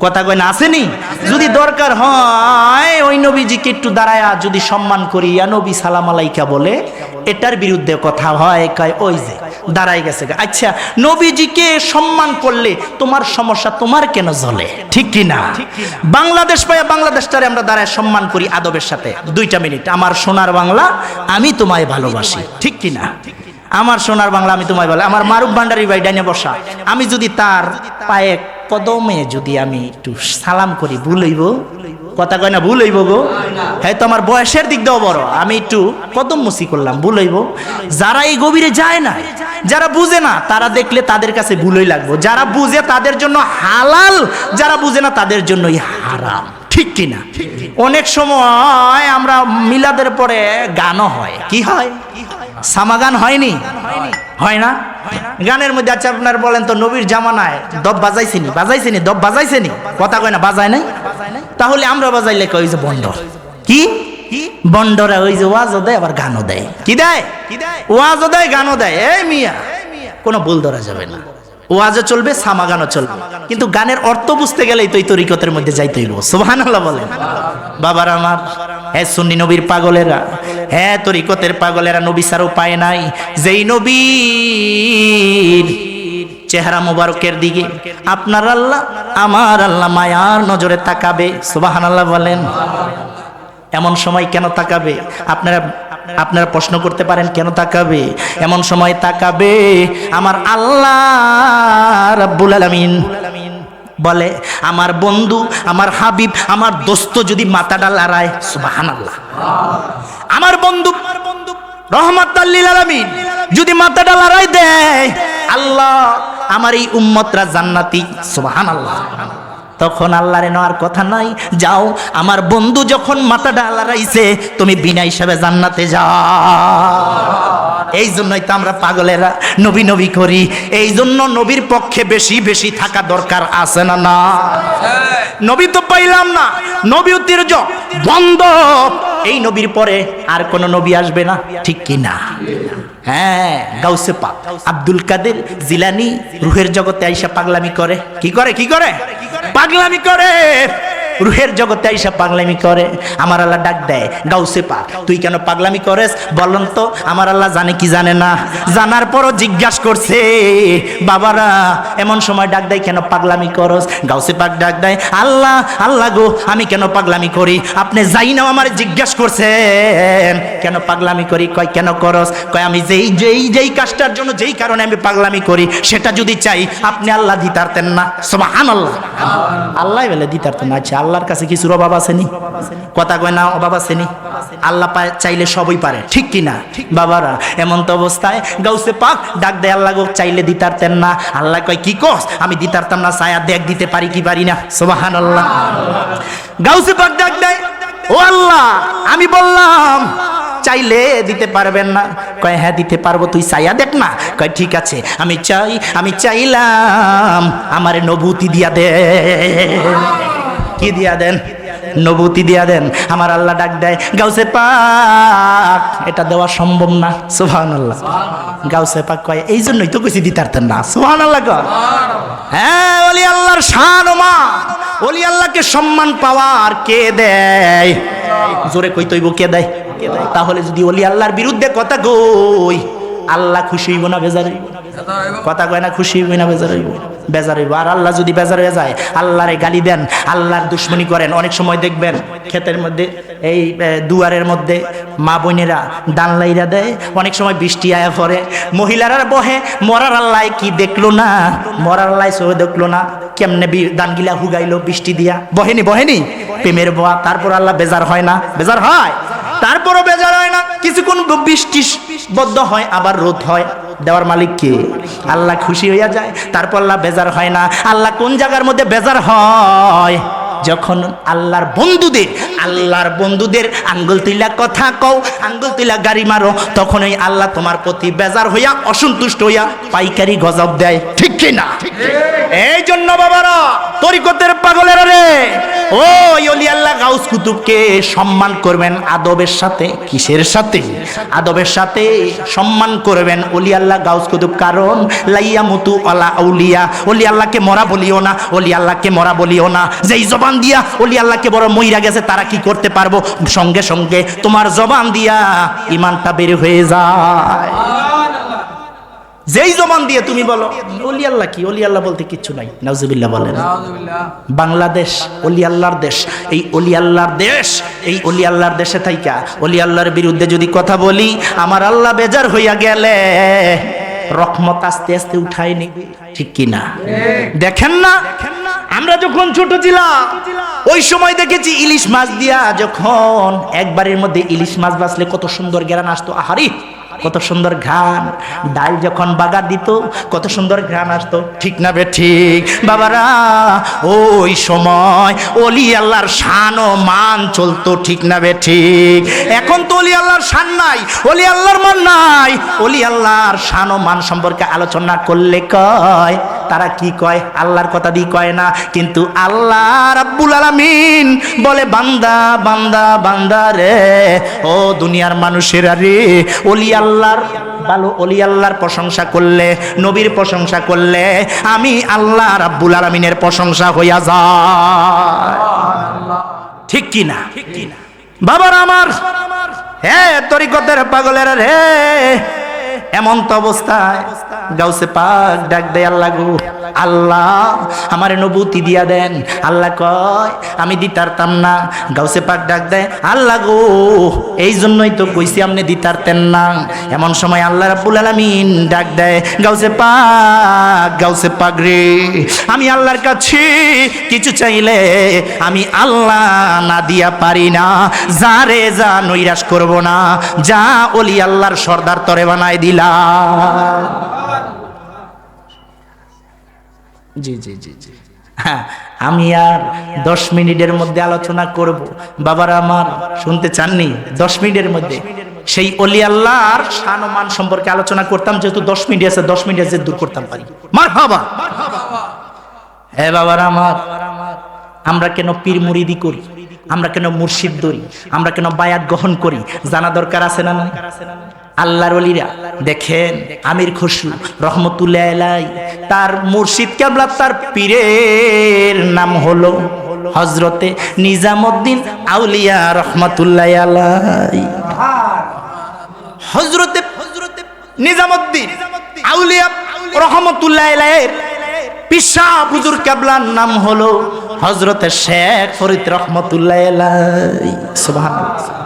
কথা কয় না আসেনি যদি দরকার হয় ওই নবীজিকে একটু দাঁড়ায়া যদি সম্মান করি ইয়া নবী সালাম আলাইকা বলে এটার বিরুদ্ধে কথা হয় কয় ওই যে দাঁড়াই গেছে আচ্ছা নবীজিকে সম্মান করলে তোমার সমস্যা তোমার কেন জ্বলে ঠিক কি না বাংলাদেশ পায়া বাংলাদেশটারে আমরা দাঁড়ায় সম্মান করি আদবের সাথে 2 মিনিট আমার সোনার বাংলা আমি তোমায় ভালোবাসি ঠিক কি না আমার সোনার বাংলা আমি তোমায় ভালো আমার মারুফ ভান্ডারী ভাই ডাইনে বসা আমি যদি তার পায়ে কদমে যদি আমি একটু সালাম করি ভুল হইব কথা কয় না ভুল হইব গো হ্যাঁ তো আমার বয়সের দিক দিয়েও বড় আমি একটু কদম মুসি করলাম ভুল হইব যারা এই গভীরে যায় না যারা বুঝে না তারা দেখলে তাদের কাছে ভুলই লাগবে যারা বুঝে তাদের জন্য হালাল যারা বুঝে না তাদের জন্যই হারাম ঠিক কি না অনেক সময় আমরা মিলাদের পরে গানও হয় কি হয় সামাগান হয়নি হয় না গানের মধ্যে আচ্ছা আপনার বলেন তো নবীর জামানায় দব বাজাইছেনি দব বাজাইছেনি কথা কয় না বাজায় নাই তাহলে আমরা বাজাইলে কই যে বন্ডর কি বন্ডরা ওই যে ওয়াজও দেয় আবার গানও দেয় কি দেয় ওয়াজও দেয় গানও দেয় এই মিয়া কোনো ভুল ধরা যাবে না ওয়াজও চলবে সামাগানও চলবে কিন্তু গানের অর্থ বুঝতে গেলেই তো এই তরিকতের মধ্যে যাইতে হইব সুবহানাল্লাহ বলেন বাবার আমার হ্যাঁ সুন্নি নবীর পাগলেরা হ্যাঁ তরিকতের পাগলেরা নবী ছাড়াও পায় নাই যেই নবীর চেহারা মোবারকের দিকে আপনার আল্লাহ আমার আল্লাহ মায়ার নজরে তাকাবে সুবহানাল্লাহ বলেন এমন সময় কেন তাকাবে আপনারা প্রশ্ন করতে পারেন কেন তাকাবে এমন সময় তাকাবে আমার আল্লাহ রাব্বুল আলামিন বলে আমার বন্ধু আমার হাবিব আমার দোস্ত যদি মাথাটা লড়ায় সুবহানাল্লাহ আমার বন্ধু রহমাতাল লিল আলামিন যদি মাথাটা লড়াই দেয় আল্লাহ আমার এই উম্মতরা জান্নাতি সুবহানাল্লাহ তখন আল্লাহরে নেওয়ার কথা নাই যাও আমার বন্ধু যখন মাথাটা লড়াইছে তুমি বিনা হিসাবে জান্নাতে যাও এই জন্যই তো আমরা পাগলেরা নবী নবী করি এই জন্য নবীর পক্ষে বেশি বেশি থাকা দরকার আছে না নবী তো পাইলাম না নবী ঐতিহ্য বন্ধ এই নবীর পরে আর কোন নবী আসবে না, ঠিক কি না? হ্যাঁ, গাউসে পাক আব্দুল কাদের জিলানী রুহের জগতে আইসা পাগলামি করে। কি করে? কি করে? পাগলামি করে। রুহের জগতে আইসা পাগলামি করে। আমার আল্লাহ ডাক দেয়, গাউসে পাক তুই কেন পাগলামি করেস বলুন তো? আমার আল্লাহ জানে কি জানে না? জানার পরও জিজ্ঞাসা করছে, বাবারা এমন সময় ডাক দেয় কেন পাগলামি করস? গাউসে পাক ডাক দেয়, আল্লাহ আল্লাহ গো আমি কেন পাগলামি করি? আপনি যাই না আমার জিজ্ঞাসা করছেন কেন পাগলামি করি? কয় কেন করস? কয় আমি যেই কাজটার জন্য যেই কারণে আমি পাগলামি করি সেটা যদি চাই আপনি আল্লাহ দিতারতেন না। সুবহানাল্লাহ। আল্লাহ বলে দিতারতেন না। আচ্ছা, আল্লাহর কাছে কিছু অভাব আসেনি? কথা কয় না অভাব আসেনি? আল্লাহ চাইলে সবই পারে, ঠিক কি না? বাবারা এমন তো অবস্থায় গাউসে পাক ডাক দেয়, আল্লাহ গো চাইলে দিতারতেন না। আল্লাহ কয় কি কস? আমি দিতারতাম না, ছায়া দেখ দিতে পারি কি পারি না? সুবহানাল্লাহ। গাউসে পাক ডাক দেয়, ও আল্লাহ আমি বললাম চাইলে দিতে পারবেন না? কয় হ্যাঁ দিতে পারবো, তুই ছায়া দেখ না। কয় ঠিক আছে, আমি চাইলাম আমারে নবুতি দিয়া দে। কি দিয়া দেন? নবুতি দিয়া দেন। আমার আল্লাহ ডাক দেয়, গাউসে পাক এটা দেওয়া সম্ভব না। সুবহানাল্লাহ। গাউসে পাক কয় এই জন্যই তো কইছি দিতারতেন না। সুবহানাল্লাহ। হ্যাঁ, ওলি আল্লাহর শান ও মা, ওলি আল্লাহকে সম্মান পাওয়ার কে দেয়? জোরে কই তৈব কে দেয়? তাহলে যদি ওলি আল্লাহর বিরুদ্ধে কথা কই আল্লাহ খুশি হইব না বেজার হইব? কথা কয় না খুশি হইব না বেজার হইব? বেজার হইব। আর আল্লাহ যদি বেজার হয়ে যায় আল্লাহরে গালি দেন, আল্লাহর দুশ্মনী করেন। অনেক সময় দেখবেন ক্ষেতের মধ্যে এই দুয়ারের মধ্যে মা বোনেরা ডানলাইরা দেয়, অনেক সময় বৃষ্টি আয়া পড়ে, মহিলারা বহে, মরার আল্লাহ কি দেখলো না? মরার আল্লাহ সহ দেখলো না কেমনে দানগিলা হুগাইলো বৃষ্টি দিয়া? বহেনি প্রেমের বোয়া। তারপর আল্লাহ বেজার হয় না? বেজার হয়। তারপরও বেজার হয় না। কিছুক্ষণ বৃষ্টি বদ্ধ হয়, আবার রোদ হয়। দেওয়ার মালিক কে? আল্লাহ খুশি হইয়া যায়, তারপর আল্লাহ বেজার হয় না। আল্লাহ কোন জায়গার মধ্যে বেজার হয়? যখন আল্লাহর বন্ধুদের আঙ্গুল তুইলা কথা কও, আঙ্গুল তুইলা গাড়ি মারো, তখন ওই আল্লাহ তোমার প্রতি বেজার হইয়া অসন্তুষ্ট হইয়া পাইকারি গজব দেয়, ঠিক কি না? এই জন্য বাবারা তরিকতের পাগলেরা রে, ও ওলি আল্লাহ গাউস কুতুবকে সম্মান করবেন আদবের সাথে। কিসের সাথে? আদবের সাথে সম্মান করবেন ওলি আল্লাহ গাউস কুতুব। কারণ লাইয়া মুতু আলা আউলিয়া, ওলি আল্লাহকে মরা বলিও না, ওলি আল্লাহকে মরা বলিও না। যেই জবান দিয়া ওলি আল্লাহকে বড় মইরা গেছে তারা কি করতে পারবো? সঙ্গে সঙ্গে তোমার জবান দিয়া ঈমানটা বের হয়ে যায়। যেই জবান দিয়ে তুমি বলো ওলি আল্লাহ কি, ওলি আল্লাহ বলতে কিচ্ছু নাই, নাউজুবিল্লাহ বলেন। বাংলাদেশ ওলি আল্লাহর দেশ। এই ওলি আল্লাহর দেশ, এই ওলি আল্লাহর দেশে থাইকা ওলি আল্লাহর বিরুদ্ধে যদি কথা বলি আমার আল্লাহ বেজার হইয়া গেলে রহমত আস্তে আস্তে উঠাই নিবে, ঠিক কি না? দেখেন না, আমরা যখন ছোট ছিলাম ওই সময় দেখেছি ইলিশ মাছ দিয়া যখন একবারের মধ্যে ইলিশ মাছ বাছলে কত সুন্দর ঘ্রাণ আসতো। আহারি কত সুন্দর ঘ্রাণ। ডাল যখন বাগার দিত কত সুন্দর ঘ্রাণ আসতো, ঠিক না বে ঠিক? বাবারা ওই সময় ওলি আল্লাহর শান ও মান চলতো, ঠিক না বে ঠিক? এখন তো ওলি আল্লাহর শান নাই, ওলি আল্লাহর মান নাই। ওলি আল্লাহর শান ও মান সম্পর্কে আলোচনা করলে কয় তারা কি কয়? আল্লাহর কথা দিয়ে কয় না, কিন্তু আল্লাহ রাব্বুল আলামিন বলে বান্দা বান্দা বান্দা রে, ও দুনিয়ার মানুষেরা রে, ওলি আল্লাহর ভালো ওলি আল্লাহর প্রশংসা করলে, নবীর প্রশংসা করলে আমি আল্লাহ রাব্বুল আলামিনের প্রশংসা হইয়া যায়, ঠিক কি না? বাবার আমার, হ্যাঁ তরিকতের পাগলেরা রে, এমন তো অবস্থায় গাউসে পাক ডাক দেয়, আল্লাহ গো আল্লাহ আমারে নবুতি দিয়া দেন। আল্লাহ কয় আমি দিতারতাম না। গাউসে পাক ডাক দেয়, আল্লাহ গো এই জন্যই তো কইছি আপনি দিতারতেন না। এমন সময় আল্লাহ রাব্বুল আলামিন ডাক দেয়, গাউসে পাক রে, আমি আল্লাহর কাছে কিছু চাইলে আমি আল্লাহ না দিয়া পারি না। যা রে যা, নৈরাশ করব না, যা ওলি আল্লাহর সর্দার তরে বানাই দিলা। জি জি জি জি, হ্যাঁ আমি আর 10 মিনিটের মধ্যে আলোচনা করব। বাবারা আমার শুনতে চাননি? 10 মিনিটের মধ্যে সেই ওলি আল্লাহর শান ও মান সম্পর্কে আলোচনা করতাম। যেহেতু 10 মিনিট আছে, 10 মিনিটে যে দূর করতাম পারি। মারহাবা। হ্যাঁ বাবারা আমার, আমরা কেন পীর মুরিদি করি? আমরা কেন মুর্শিদ ধরি, আমরা কেন বায়াত গ্রহণ করি, জানা দরকার আছে না? আল্লাহর ওলিরা দেখেন, আমির খসরু রহমতুল্লাহ আলাইহি তার মুর্শিদ কেবলা তার পীরের নাম হলো হযরতে নিজামউদ্দিন আউলিয়া রহমতুল্লাহ আলাইহি। হযরতে নিজামউদ্দিন আউলিয়া রহমতুল্লাহ আলাইহির পিসা হুজুর কেবলার নাম হলো হযরতে শেখ ফরিদ রহমতুল্লাহ আলাইহি। সুবহানাল্লাহ।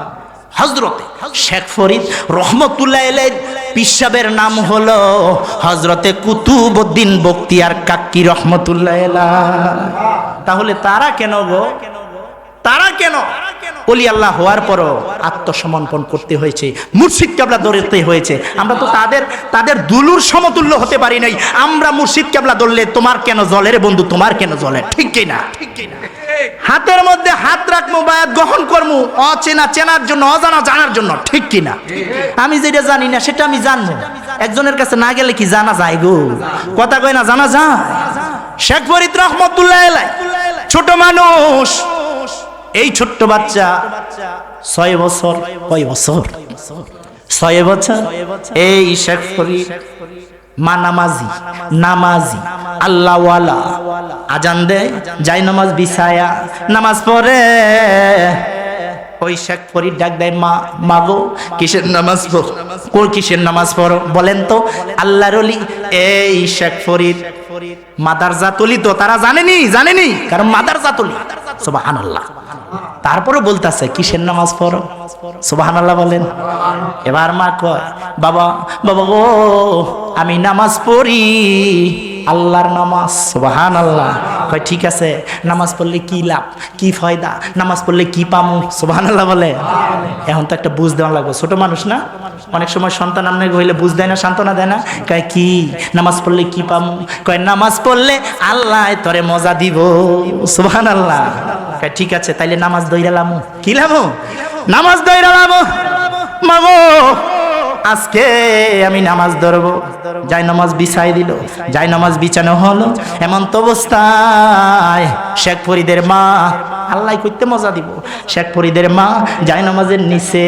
হযরতে শেখ ফরিদ রহমতুল্লাহ আলাইহির পিসাবের নাম হলো হযরতে কুতুবউদ্দিন বখতিয়ার কাক্কি রহমতুল্লাহ আলাইহি। তাহলে তারা কেন গো, তারা কেন ওলি আল্লাহ হওয়ার পরও আত্মসমর্পণ করতে হয়েছে, মুর্শিদ কেবলা ধরতে হয়েছে? আমরা তো তাদের দুলুর সমতুল্য হতে পারি নাই। আমরা মুর্শিদ কেবলা ধরলে তোমার কেন জ্বলে রে বন্ধু, তোমার কেন জ্বলে? ঠিক কি না? হাতের মধ্যে হাত রাখবো, বায়াত গ্রহণ করবো অচেনা চেনার জন্য, অজানা জানার জন্য, ঠিক কি না? আমি যেটা জানি না সেটা আমি জানবো। একজনের কাছে না গেলে কি জানা যায় গো? কথা কয় না, জানা যায়। শেখ ফরিদ রহমতুল্লাহ আলাইহি ছোট মানুষ, এই ছোট্ট বাচ্চা 6 বছর, কয় বছর? 6 বছর। এই শেখ ফরিদ মা নামাজি আল্লাহওয়ালা, আজান দেয়, যায় নামাজ বিছায়া নামাজ পড়ে। ওই শেখ ফরিদ ডাক দেয়, মা গো কিসের নামাজ পড়ো? কিসের নামাজ পড়ো বলেন তো? আল্লাহর ওলি এই শেখ ফরিদ মাদারজাতুলি, তো তারা জানেনি কারণ মাদারজাতুলি। সুবহানাল্লাহ। তারপরে বলতেছে কিসের নামাজ পড়ো? সুবহানাল্লাহ বলেন। এবার মা কয়, বাবা গো আমি নামাজ পড়ি, আল্লাহর নামাজ। সুবহানাল্লাহ। কয় ঠিক আছে, নামাজ পড়লে কি লাভ, কি ফায়দা, নামাজ পড়লে কি পামু? সুবহানাল্লাহ বলে। এখন তো একটা বুঝ দেওয়া লাগবে, ছোট মানুষ না, অনেক সময় সন্তান আমনে হইলে বুঝ দেয় না, সান্ত্বনা দেয় না। কয় কি নামাজ পড়লে কি পামু? কয় নামাজ পড়লে আল্লাহ তোরে মজা দিব। সুবহানাল্লাহ। কয় ঠিক আছে, তাইলে নামাজ দইরালামু। কি লামু? নামাজ দইরালামু। মাগো আজকে আমি নামাজ ধরবো। যাই নামাজ বিছাই দিল, যাই নামাজ বিছানো হলো। এমন তো অবস্থায় শেখ ফরিদের মা, আল্লাহ করতে মজা দিব, শেখ ফরিদের মা যাই নামাজের নিচে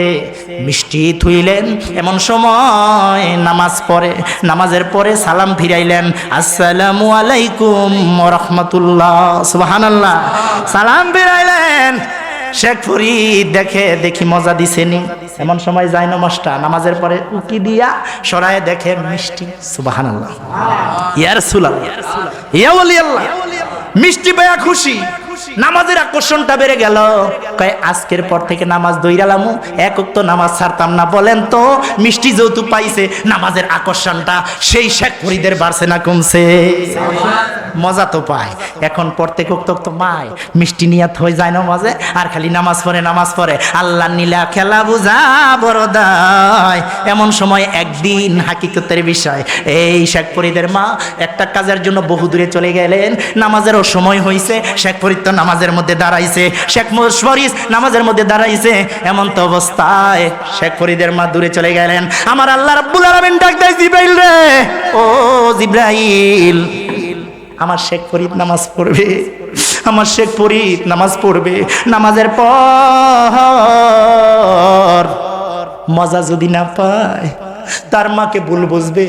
মিষ্টি থুইলেন। এমন সময় নামাজ পড়ে, নামাজের পরে সালাম ফিরাইলেন, আসসালামু আলাইকুম ওয়া রাহমাতুল্লাহ। সুবহানাল্লাহ। সালাম ফিরাইলেন। শেখ ফরিদ দেখি মজা দিছেনি। এমন সময় যায় নামাজটা নামাজের পরে উকি দিয়া সরায় দেখে মিষ্টি। সুবহানাল্লাহ। ইয়া রাসূলুল্লাহ, ইয়া ওলি আল্লাহ। মিষ্টি পায়া খুশি, নামাজের আকর্ষণটা বেড়ে গেল। কয় আজকের পর থেকে নামাজ দইরালামু, এক ওয়াক্ত নামাজ ছাড়তাম না। বলেন তো মিষ্টি যেহেতু পাইছে, নামাজের আকর্ষণটা সেই শেখ ফরিদের বাড়ছে না কমছে? মজা তো পায়। এখন প্রত্যেক ওয়াক্ত তো মায় মিষ্টি নিয়াত হয়ে যায় নামাজে, আর খালি নামাজ পড়ে। আল্লাহ নীলা খেলা বুঝা বড় দায়। এমন সময় একদিন হাকিকতের বিষয়, এই শেখ ফরিদের মা একটা কাজের জন্য বহু দূরে চলে গেলেন। নামাজেরও সময় হয়েছে, শেখ ফরিদ তো নামাজের মধ্যে দাঁড়াইছে, শেখ ফরিদ নামাজের মধ্যে দাঁড়াইছে। এমন তো অবস্থায় শেখ ফরিদের মা দূরে চলে গেলেন। আমার আল্লাহ রাব্বুল আলামিন ডাক দেয়, জিব্রাইল রে, ও জিব্রাইল, আমার শেখ ফরিদ নামাজ পড়বে, আমার শেখ ফরিদ নামাজ পড়বে। নামাজের পর মজা যদি না পায়, তার মাকে ভুল বুঝবে,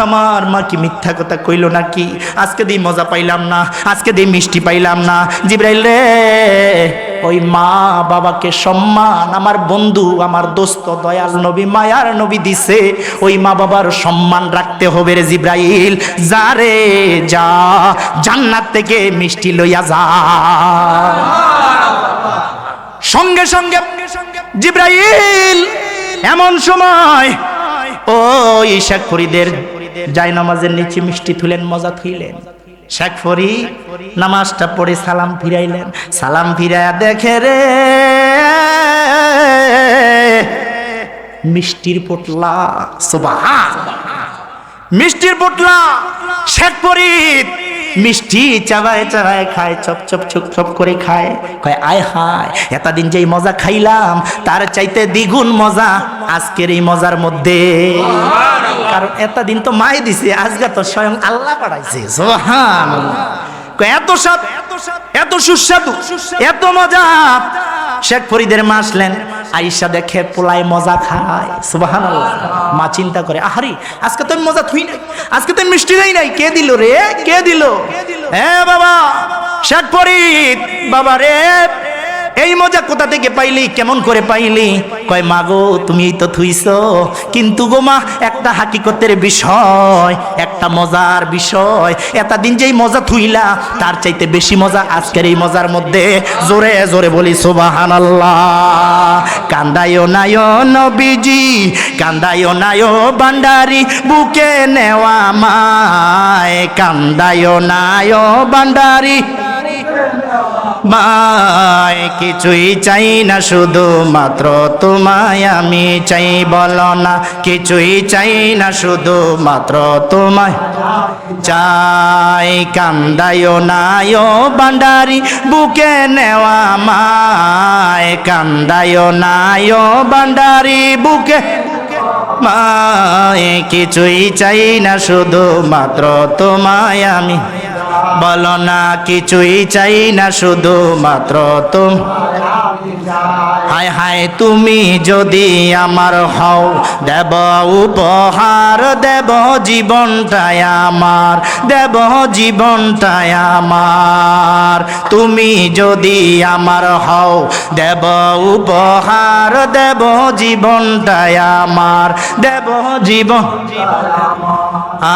আমার মা কি মিথ্যা কথা কইল নাকি? আজকে দিয়ে মজা পাইলাম না, আজকে দিয়ে মিষ্টি পাইলাম না। জিব্রাইল রে, ওই মা বাবাকে সম্মান আমার বন্ধু, আমার দোস্ত, দয়াল নবী, মায়ার নবী দিছে, ওই মা বাবার সম্মান রাখতে হবে রে জিব্রাইল। যা রে যা, জান্নাত থেকে মিষ্টি লইয়া যা। সঙ্গে সঙ্গে জিব্রাইল এমন সময় ওই শেখ ফরিদের জায় নামাজের নিচে মিষ্টি থুলেন, মজা থুইলেন। শেখ ফরিদ নামাজটা পড়ে সালাম ফিরাইলেন। সালাম ফিরাইয়া দেখে রে মিষ্টির পোটলা। সুবহানাল্লাহ। মিষ্টির পোটলা। শেখ ফরিদ মিষ্টি চাবায় খায়, চপ চপ চপ চপ করে খায়। কয় আয় হায়, এতদিন যেই মজা খাইলাম তার চাইতে দ্বিগুণ মজা আজকের এই মজার মধ্যে। কারণ এতদিন তো মাই দিছে, আজকে তো স্বয়ং আল্লাহ পাঠাইছে। সুবহানাল্লাহ। এত স্বাদ, এত সুস্বাদু, এত মজা। শেখ ফরিদের মা আসলেন, আয়েশা দেখে পোলায় মজা খায়, সুবহানাল্লাহ। মা চিন্তা করে, আহারি আজকে তো মজা থুই নাই, আজকে তো মিষ্টি দেই নাই, কে দিল রে, কে দিল? হ্যাঁ বাবা শেখ ফরিদ, বাবা রে এই মজা কোথা থেকে পাইলি, কেমন করে পাইলি? কয় মা গো তুমি তো থুইছো, কিন্তু গো মা একটা হাকিকতের বিষয়, একটা মজার বিষয়, এতদিন যেই মজা থুইলা তার চাইতে বেশি মজা আজকের এই মজার মধ্যে। জোরে জোরে বলি সুবহানাল্লাহ। কান্দায়ও নায়ো নবীজি, কান্দায়ও নায়ো ভান্ডারি, বুকে নেওয়া মায়, কান্দায়ও নায়ো ভান্ডারি মায়, কিছুই চাই না শুধু মাত্র তোমায় আমি চাই, বলো না কিছুই চাই না শুধু মাত্র তোমায় চাই। কান্দায়ও নায়ো ভান্ডারি, বুকে নেওয়া মায়, কান্দায়ও নায়ো ভান্ডারি, বুকে মায়, কিছুই চাই না শুধু মাত্র তোমায় আমি, বলো না কিছুই চাই না শুধু মাত্র তুমি। হায় হায় তুমি যদি আমার হও, দেব উপহার, দেব জীবনটাই আমার, দেব জীবনটাই আমার। তুমি যদি আমার হও, দেব উপহার, দেব জীবনটাই আমার, দেব জীবন।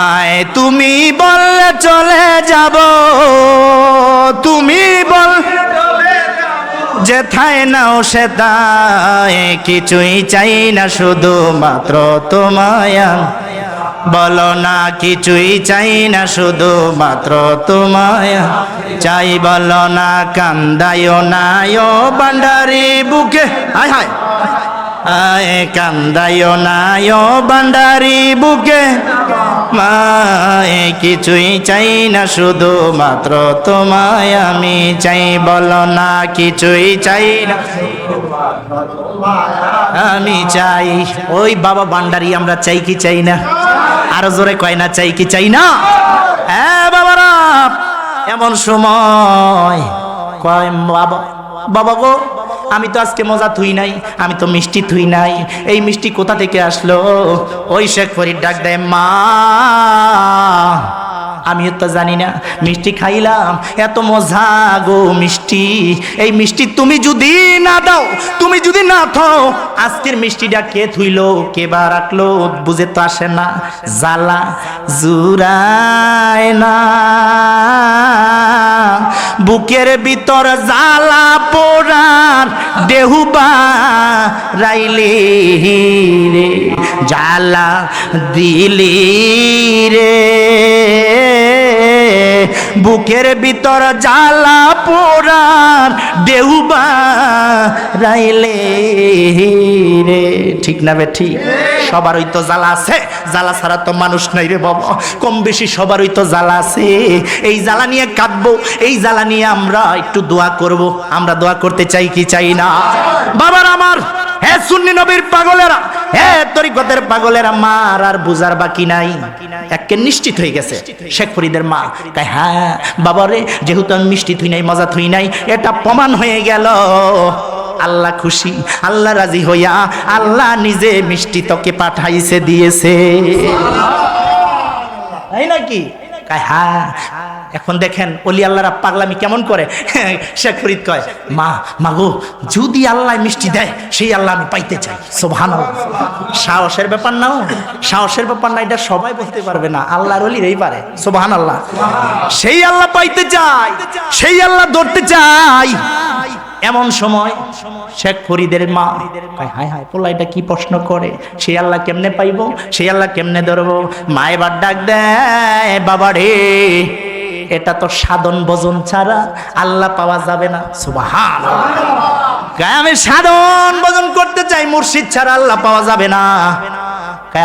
আয় তুমি বললে চলে যাব, তুমি বল যেথায় নাও সেথায়, কিছুই চাই না শুধু মাত্র তোমায়, বলো না কিছুই চাই না শুধু মাত্র তোমায় চাই, বলো না কান্দায়ও নায়ো ভান্ডারি, বুকে হায় হায় আয়, কান্দায়ও নায়ো ভান্ডারি, বুকে মায়, কিছুই চাই না শুধু মাত্র তোমায় আমি চাই, বলো না কিছুই চাই না আমি চাই। ওই বাবা ভান্ডারি আমরা চাই কি চাই না? আরো জোরে কয় না চাই কি চাই না? হ্যাঁ বাবারা, এমন সময় কয় বাবা, বাবা গো আমি তো আজকে মজা থুই নাই, আমি তো মিষ্টি থুই নাই, এই মিষ্টি কোথা থেকে আসলো? ওই শেখ ফরিদ ডাক দেয়, মা আমিও তো জানি না, মিষ্টি খাইলাম, এত মজা গো মিষ্টি, এই মিষ্টি তুমি যদি না দাও, তুমি যদি না থাও, আজকের মিষ্টিটা কে থুইলো, কে বা রাখলো, বুঝে তো আসে না, জ্বালা জুড়ায় না, বুকের ভিতর জ্বালা পোড়ার দেহুবা রাইলি রে, জ্বালা দিলি রে, বুকের ভিতর জ্বালা পোড়ার দেহুবা রাইলে রে। ঠিক না বে ঠিক? সবারই তো জ্বালা আছে, জ্বালা ছাড়া তো মানুষ নাই রে বাবা, কম বেশি সবারই তো জ্বালা আছে। এই জ্বালা নিয়ে কাঁদবো, এই জ্বালা নিয়ে আমরা একটু দোয়া করব। আমরা দোয়া করতে চাই কি চাই না? বাবার আমার, হে সুন্নি নবীর পাগলেরা, হে তরিকতের পাগলেরা, মার আর বুঝার বাকি নাই, একে নিশ্চিত হয়ে গেছে। শেখ ফরিদের মা কয়, হ্যাঁ বাবারে, যেহেতু আমি মিষ্টি থুই নাই, মজা থুই নাই, এটা প্রমাণ হয়ে গেল আল্লাহ খুশি, আল্লাহ রাজি হইয়া আল্লাহ নিজে মিষ্টি তোকে পাঠাইছে, দিয়েছে, তাই নাকি? হ্যাঁ। এখন দেখেন ওলি আল্লাহরা পাগলামি কেমন করে। শেখ ফরিদ কয়, মা মাগো যদি আল্লাহ মিষ্টি দেয় সেই আল্লাহ আমি পাইতে চাই। সুবহানাল্লাহ। সাহসের ব্যাপার না, সাহসের ব্যাপার না, এটা সবাই বলতে পারবে না, আল্লাহর ওলিরাই পারে। সুবহানাল্লাহ। সেই আল্লাহ পাইতে চাই, সেই আল্লাহ ধরতে চাই। এমন সময় শেখ ফরিদের মা হায় হায় পোলা এটা কি প্রশ্ন করে, সেই আল্লাহ কেমনে পাইবো, সেই আল্লাহ কেমনে ধরবো? মা এবার ডাক দেয়, বাবা রে এটা তো সাধন ভজন ছাড়া আল্লাহ পাওয়া যাবে না। সুবহানাল্লাহ। আমি সাধন ভজন করতে চাই, মুর্শিদ ছাড়া আল্লাহ পাওয়া যাবে না।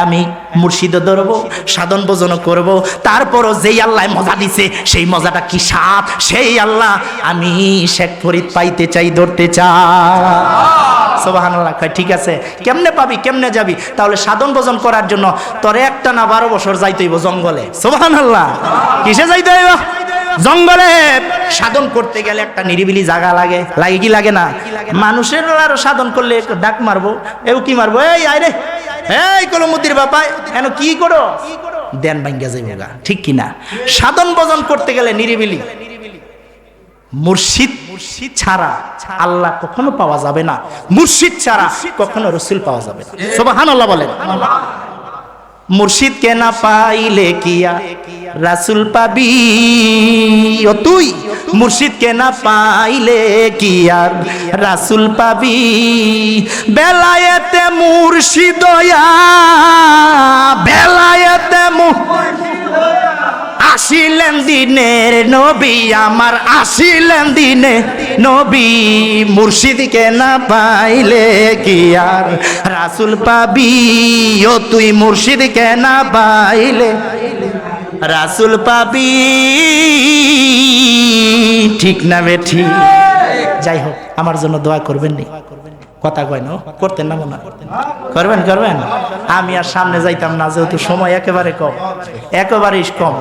আমি মুর্শিদও ধরবো, সাধন ভজনও করবো, তারপরও যেই আল্লাহ মজা দিছে সেই মজাটা কি স্বাদ, সেই আল্লাহ আমি শেখ ফরিদ পাইতে চাই, ধরতে চাই। সুবহানাল্লাহ। ঠিক আছে, কেমনে পাবি, কেমনে যাবি? তাহলে সাধন ভজন করার জন্য তোরে একটা না 12 বছর যাইতে হইব জঙ্গলে। সুবহানাল্লাহ। কিসে যাইতে হইব? জঙ্গলে সাধন করতে গেলে একটা নিরিবিলি জায়গা লাগে, লাগে কি লাগে না? মানুষের আরো সাধন করলে একটু ডাক মারবো, এও কি মারবো, এই আইরে এই কলমুদ্দির বাপাই এন কি করো, দেন ভাঙ্গা যাইবো, ঠিক কিনা? সাধন ভজন করতে গেলে নিরিবিলি, মুর্শিদ ছাড়া আল্লাহ কখনো পাওয়া যাবে না, মুর্শিদ ছাড়া কখনো রাসূল পাওয়া যাবে না। সুবহানাল্লাহ বলেন। মুর্শিদ কে না পাইলে কিয়া রাসূল পাবি, ও তুই মুর্শিদ কে না পাইলে কিয়া রাসূল পাবি। বেলায়েতে মুর্শিদ বেলায়েতে আসিলেন দিনের নবী আমার, আসিলেন দিনে নবী। মুর্শিদকে না পাইলে কি আর রাসূল পাবি, ও তুই মুর্শিদকে না পাইলে রাসূল পাবি, ঠিক না বেঠি? যাই হোক, আমার জন্য দোয়া করবেন নি? কথা কয় না, করতেন না মনে করবেন? করবেন। আমি আর সামনে যাইতাম না, যেহেতু সময় একেবারে কম, একেবারেই কম।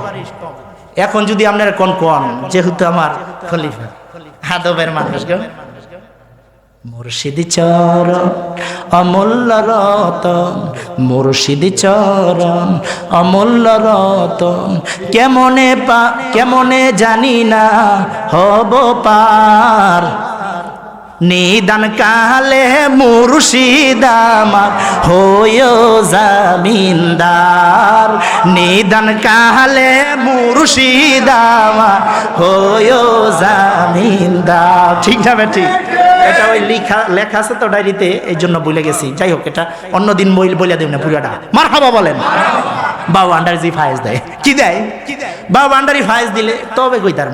এখন যদি আপনারা কোন যেহেতু আমার খলিফা আদবের মানুষ গো, মুর্শিদ চরণ অমূল্য রতন, মুর্শিদ চরণ অমূল্য রতন, কেমনে জানি না হব পার। নিদান কালে মুর্শিদ আমার হইও জামিনদার, নিদান কালে মুর্শিদ আমার হইও জামিনদার, ঠিক না ঠিক? এটা ওই লেখা আছে তো ডায়েরিতে, এই জন্য বলে গেছি। যাই হোক, এটা অন্যদিন বলে দেব না পুরাটা। মারহাবা বলেন। বাবা ভান্ডারি জি ফায়েজ দেয়, কি দেয়? বাবা ভান্ডারি ফায়েজ দিলে তবে কইতার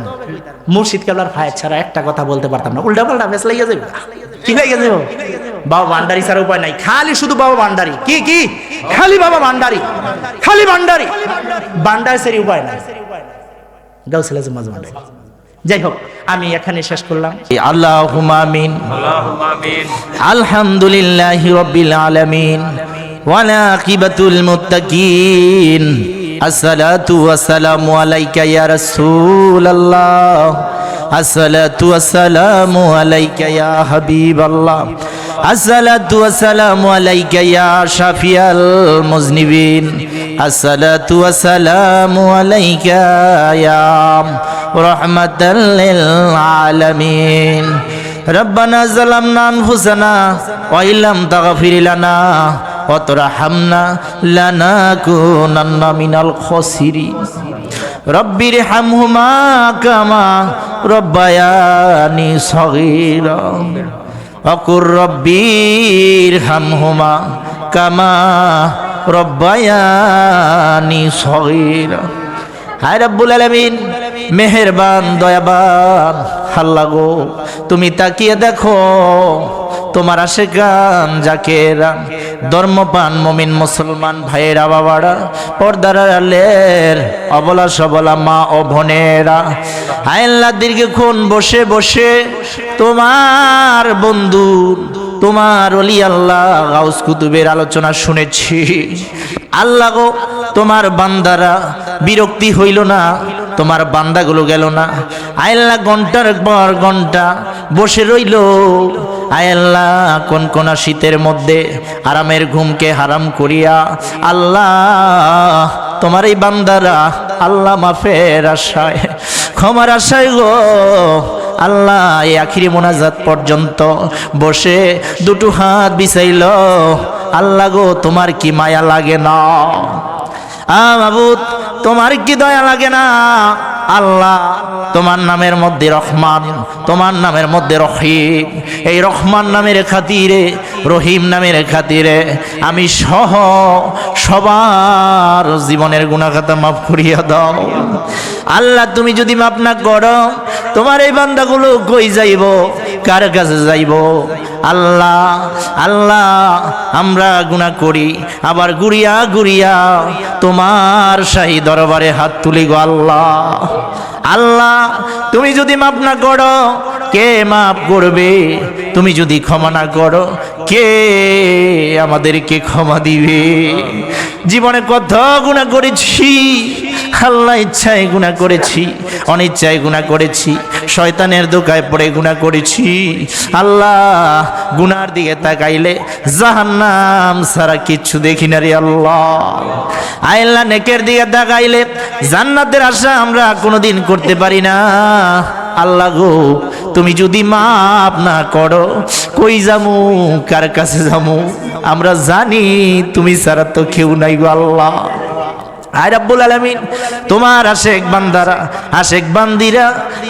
মুর্শিদ কেবলার ফায়েজ ছাড়া একটা কথা বলতে পারতাম না, উল্টা পাল্টা বেশ লেগে যাবে, কি হয়ে গেছে? বাবা ভান্ডারি ছাড়া উপায় নাই, খালি শুধু বাবা ভান্ডারি। কি কি? খালি বাবা ভান্ডারি, খালি ভান্ডারি, ভান্ডারি সেরি উপায় নাই। গাউসিয়া জুম্মাজ ভান্ডারি। যাই হোক, আমি এখানে শেষ করলাম। আল্লাহুম্মা আমিন, আল্লাহুম্মা আমিন। আলহামদুলিল্লাহি রাব্বিল আলামিন ওয়া আকিবাতুল মুত্তাকিন। আসসালাতু ওয়াসসালামু আলাইকা ইয়া রাসূলুল্লাহ, আসসালাতু ওয়াসসালামু আলাইকা ইয়া হাবিবাল্লাহ, আসসালাতু ওয়াসসালামু আলাইকা ইয়া শাফিয়াল মুজনিবিন, আসসালাতু ওয়াসসালামু আলাইকা ইয়া রাহমাতাল লিল আলামিন। রব্বানা যালামনা আনফুসানা ওয়া ইল্লাম তাগফির লানা ওয়া তারহামনা লানাকুনান্না মিনাল খাসিরিন। রব্বির হামহুমা কামা রব্বায়ানি সগীরা ওয়াকুর রব্বির হামহুমা কামা রব্বায়ানি সগীরা। হায় রব্বুল আলামিন, মেহেরবান দয়াবান আল্লাহ গো, তুমি তাকিয়ে দেখো তোমার আশিকান জাকেরা ধর্মপান মুমিন মুসলমান ভাইয়েরা বাবারা, পর্দার আড়ালের অবলা সবলা মা ও বোনেরা, আল্লাহ দীর্ঘক্ষণ বসে বসে তোমার বন্ধু তোমার ওলি আল্লাহ গাউস কুতুবের আলোচনা শুনেছি। আল্লাহ গো, তোমার বান্দারা বিরক্তি হইল না, তোমার বান্দাগুলো গেল না। আল্লাহ ঘন্টার পর ঘন্টা বসে রইল। আল্লাহ কোন কোন শীতের মধ্যে আরামের ঘুমকে হারাম করিয়া আল্লাহ তোমার এই বান্দারা আল্লাহ মাফের আশায়, ক্ষমার আশায় গো আল্লাহ এই আখিরি মোনাজাত পর্যন্ত বসে দুটো হাত বিছাইল। আল্লাহ গো, তোমার কি মায়া লাগে না? মাবুদ, তোমার কি দয়া লাগে না? আল্লাহ, তোমার নামের মধ্যে রহমান, তোমার নামের মধ্যে রহিম, এই রহমান নামের খাতিরে, রহিম নামের খাতিরে আমি সহ সবার জীবনের গুনাহ খাতা মাফ করিয়া দাও। আল্লাহ, তুমি যদি মাফ না করো, তোমার এই বান্দাগুলো কই যাইব, কার কাছে যাইব? আল্লাহ আল্লাহ, আমরা গুনাহ করি, আবার গুড়িয়া গুড়িয়া তোমার শাহী দরবারে হাত তুলি গো আল্লাহ। আল্লাহ, তুমি যদি মাফ না করো, কে মাফ করবে? তুমি যদি ক্ষমা না করো, কে আমাদেরকে ক্ষমা দিবে? জীবনে কত গুনাহ করেছি আল্লাহ ইচ্ছায় গুনাহ করেছি, অনিচ্ছায় গুনাহ করেছি, শয়তানের ধোঁকায় পড়ে গুনাহ করেছি। আল্লাহ গুনার দিকে তাকাইলে জাহান্নাম ছাড়া কিচ্ছু দেখি না রে আল্লাহ। আল্লাহ নেকের দিকে তাকাইলে জান্নাতের আশা আমরা কোনোদিন করতে পারি না। আল্লাহ গো, তুমি যদি মাফ না করো কই যামু, কার কাছে যামু? আমরা জানি তুমি ছাড়া তো কেউ নাই গো আল্লাহ। আয় রাব্বুল আলামিন, তোমার আশেক বান্দারা, আশেক বান্দিরা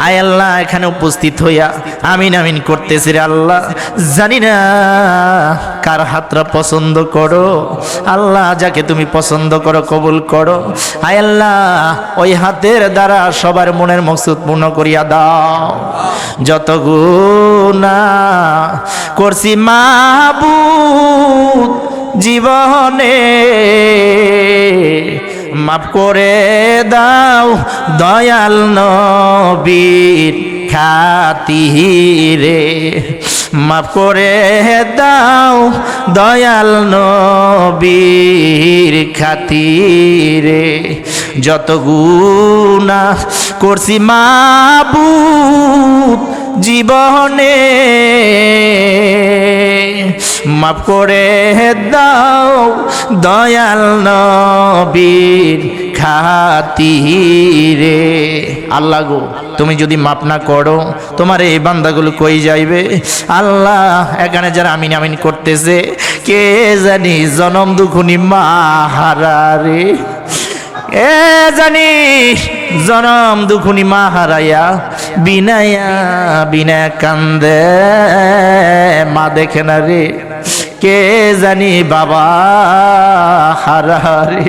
আয় আল্লাহ এখানে উপস্থিত হইয়া আমিন আমিন করতেছে রে আল্লাহ। জানি না কার হাতটা পছন্দ করো আল্লাহ, যাকে তুমি পছন্দ করো কবুল করো। আয় আল্লাহ ওই হাতের দ্বারা সবার মনের মকসুদ পূর্ণ করিয়া দাও। যত গুনাহ করছি মাবুদ জীবনে মাফ করে দাও দয়াল নবীর খাতিরে, মাফ করে দাও দয়াল নবীর খাতিরে। যত গুনাহ করছি মাবুদ জীবনে মাফ করে দাও দয়াল নবীর খাতিরে। আল্লাহ গো, তুমি যদি মাফ না করো তোমার এই বান্দাগুলো কই যাইবে? আল্লাহ এখানে যারা আমিন আমিন করতেছে কে জানি জনম দুখুনি মা হারারে, এ জানি জনম দুখুনি মা হারাইয়া বিনায়া বিনা কান্দে মা দেখে না রে, কে জানি বাবা হারারে।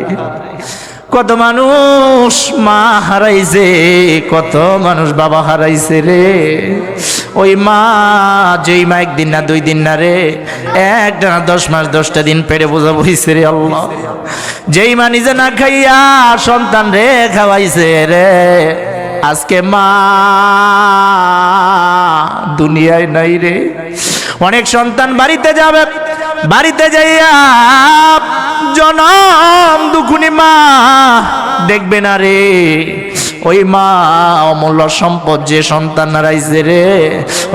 কত মানুষ মা হারাইছে, কত মানুষ বাবা হারাইছে রে। ওই মা, যেই মা একদিন না দুই দিন না রে, একটা না 10 মাস 10টা দিন পেটে বোঝা বইছে রে আল্লাহ। যেই মা নিজে না খাইয়া সন্তান রে খাওয়াইছে রে, আজকে মা দুনিয়ায় নাই রে। অনেক সন্তান বাড়িতে যাবে, বাড়িতে যাইয়া জনম দুখুনি মা দেখবে না রে। ওই মা অমূল্য সম্পদ যে সন্তান হারাইছে রে,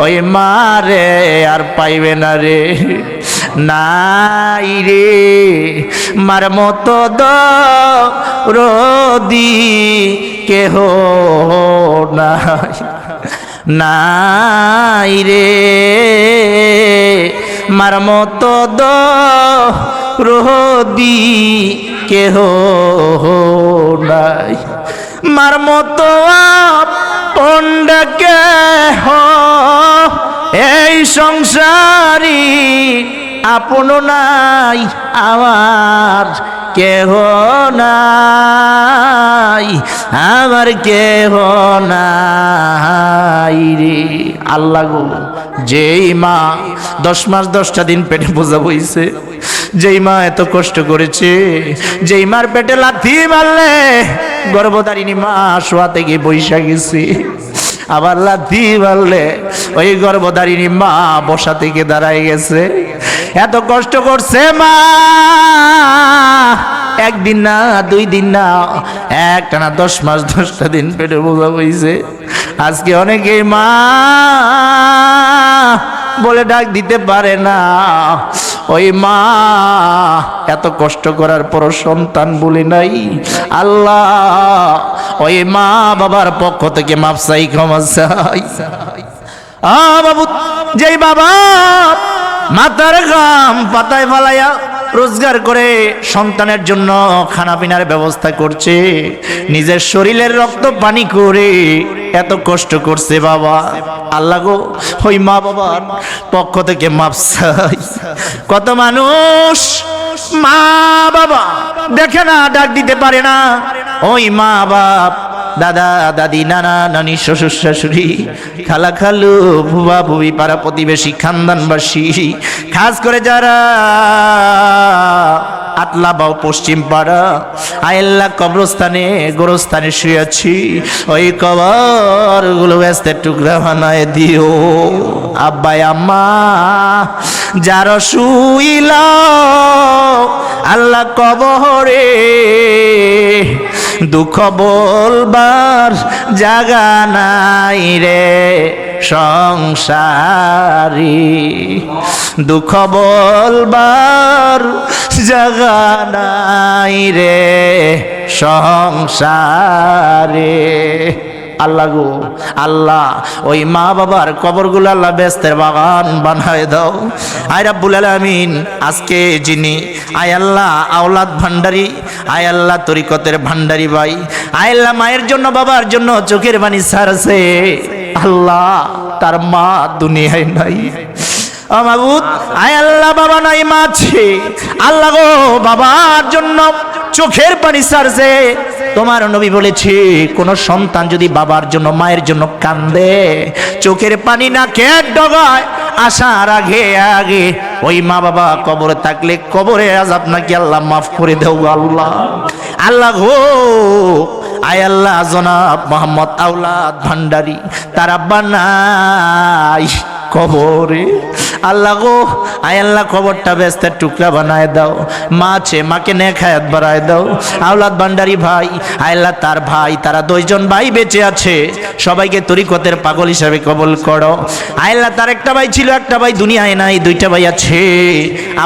ওই মা রে আর পাইবে না রে। নাই রে মার মতো দরদি কেহ নাই, নাই রে মার মতো দরদি কেহ নাই, মার মতো আপনকে এই সংসারী আপন নাই আমার কেহ নাই, আমার কেহ নাই রে। আল্লাহ গো, যেই মা 10 মাস 10টা দিন পেটে বোঝা বইছে, যেই মা এত কষ্ট করেছে, যেই মার পেটে লাথি মারলে গর্ভধারিণী মা শোয়া থেকে বৈশা গেছে, আবার লাথি মারলে ওই গর্ভধারিণী মা বসা থেকে দাঁড়ায় গেছে। এত কষ্ট করছে মা, একদিন না দুই দিন না, একটানা 10 মাস 10টা দিন পেটে বোঝা বইছে। আজকে অনেকেই মা বলে ডাক দিতে পারে না। ওই মা এত কষ্ট করার পর সন্তান বলে নাই। আল্লাহ ওই মা বাবার পক্ষ থেকে মাফ চাই, ক্ষমা চাই। বাবু, যেই বাবা মাথার ঘাম পাতায় ফালাইয়া রোজগার করে সন্তানের জন্য খানা পিনার ব্যবস্থা করছে, নিজের শরীরের রক্ত পানি করে এত কষ্ট করছে বাবা, আল্লাহ গো ওই মা বাবার পক্ষ থেকে মাফ চাই। কত মানুষ মা বাবা দেখে না, ডাক দিতে পারে না। ওই মা বাপ, দাদা দাদি, নানা নানি, শ্বশুর শাশুড়ি, খালা খালু, ভুয়া ভুবি, পাড়া প্রতিবেশী, খানদানবাসী, খাস করে যারা আতলাবাও পশ্চিম পাড়া আল্লাহ কবরস্থানে গোরস্থানে শুয়ে আছি, ওই কবর গুলো ব্যস্ত টুকরা বানায় দিও। আব্বাই আম্মা যারা শুইল আল্লাহ কবরে, দুঃখ বলবার জাগা নাই রে সংসারী, দুঃখ বলবার জাগা নাই রে সংসারে। আল্লাহ গো আল্লাহ, ওই মা বাবার কবরগুলো আল্লাহ বেহেশতের বাগান বানায় দাও। আয় রাব্বুল আলামিন, আজকে যিনি আয় আল্লাহ আওলাদ ভান্ডারী, আয় আল্লাহ তরিকতের ভান্ডারী ভাই, আয় আল্লাহ মায়ের জন্য বাবার জন্য চোখের পানি ছাড়ছে, আল্লাহ তার মা দুনিয়ায় নাই। মাবুদ আয় আল্লাহ বাবা নাই মা আছে, আল্লাহ গো বাবার জন্য চোখের পানি ছাড়ছে। তোমার নবী বলেছে কোন সন্তান যদি বাবার জন্য মায়ের জন্য কান্দে, চোখের পানি না খেয়ে ডগায় আসার আগে আগে ওই মা বাবা কবরে থাকলে কবরে আযাব নাকি আল্লাহ মাফ করে দেও আল্লাহ। আল্লাহ গো আয় আল্লাহ জনাব মোহাম্মদ আওলাদ ভান্ডারী, তার আব্বা নাই কবরে, আল্লাহ গো আয় আল্লাহ কবরটা বেহেশতের টুকরা বানায় দাও। মা আছে মাকে নেক হায়াত বাড়ায় দাও। আওলাদ ভান্ডারী ভাই আয় আল্লাহ তার ভাই, তারা দুইজন ভাই বেঁচে আছে, সবাইকে তরিকতের পাগল হিসাবে কবুল করো। আয় আল্লাহ তার একটা ভাই ছিল, একটা ভাই দুনিয়ায় নাই, দুইটা ভাই আছে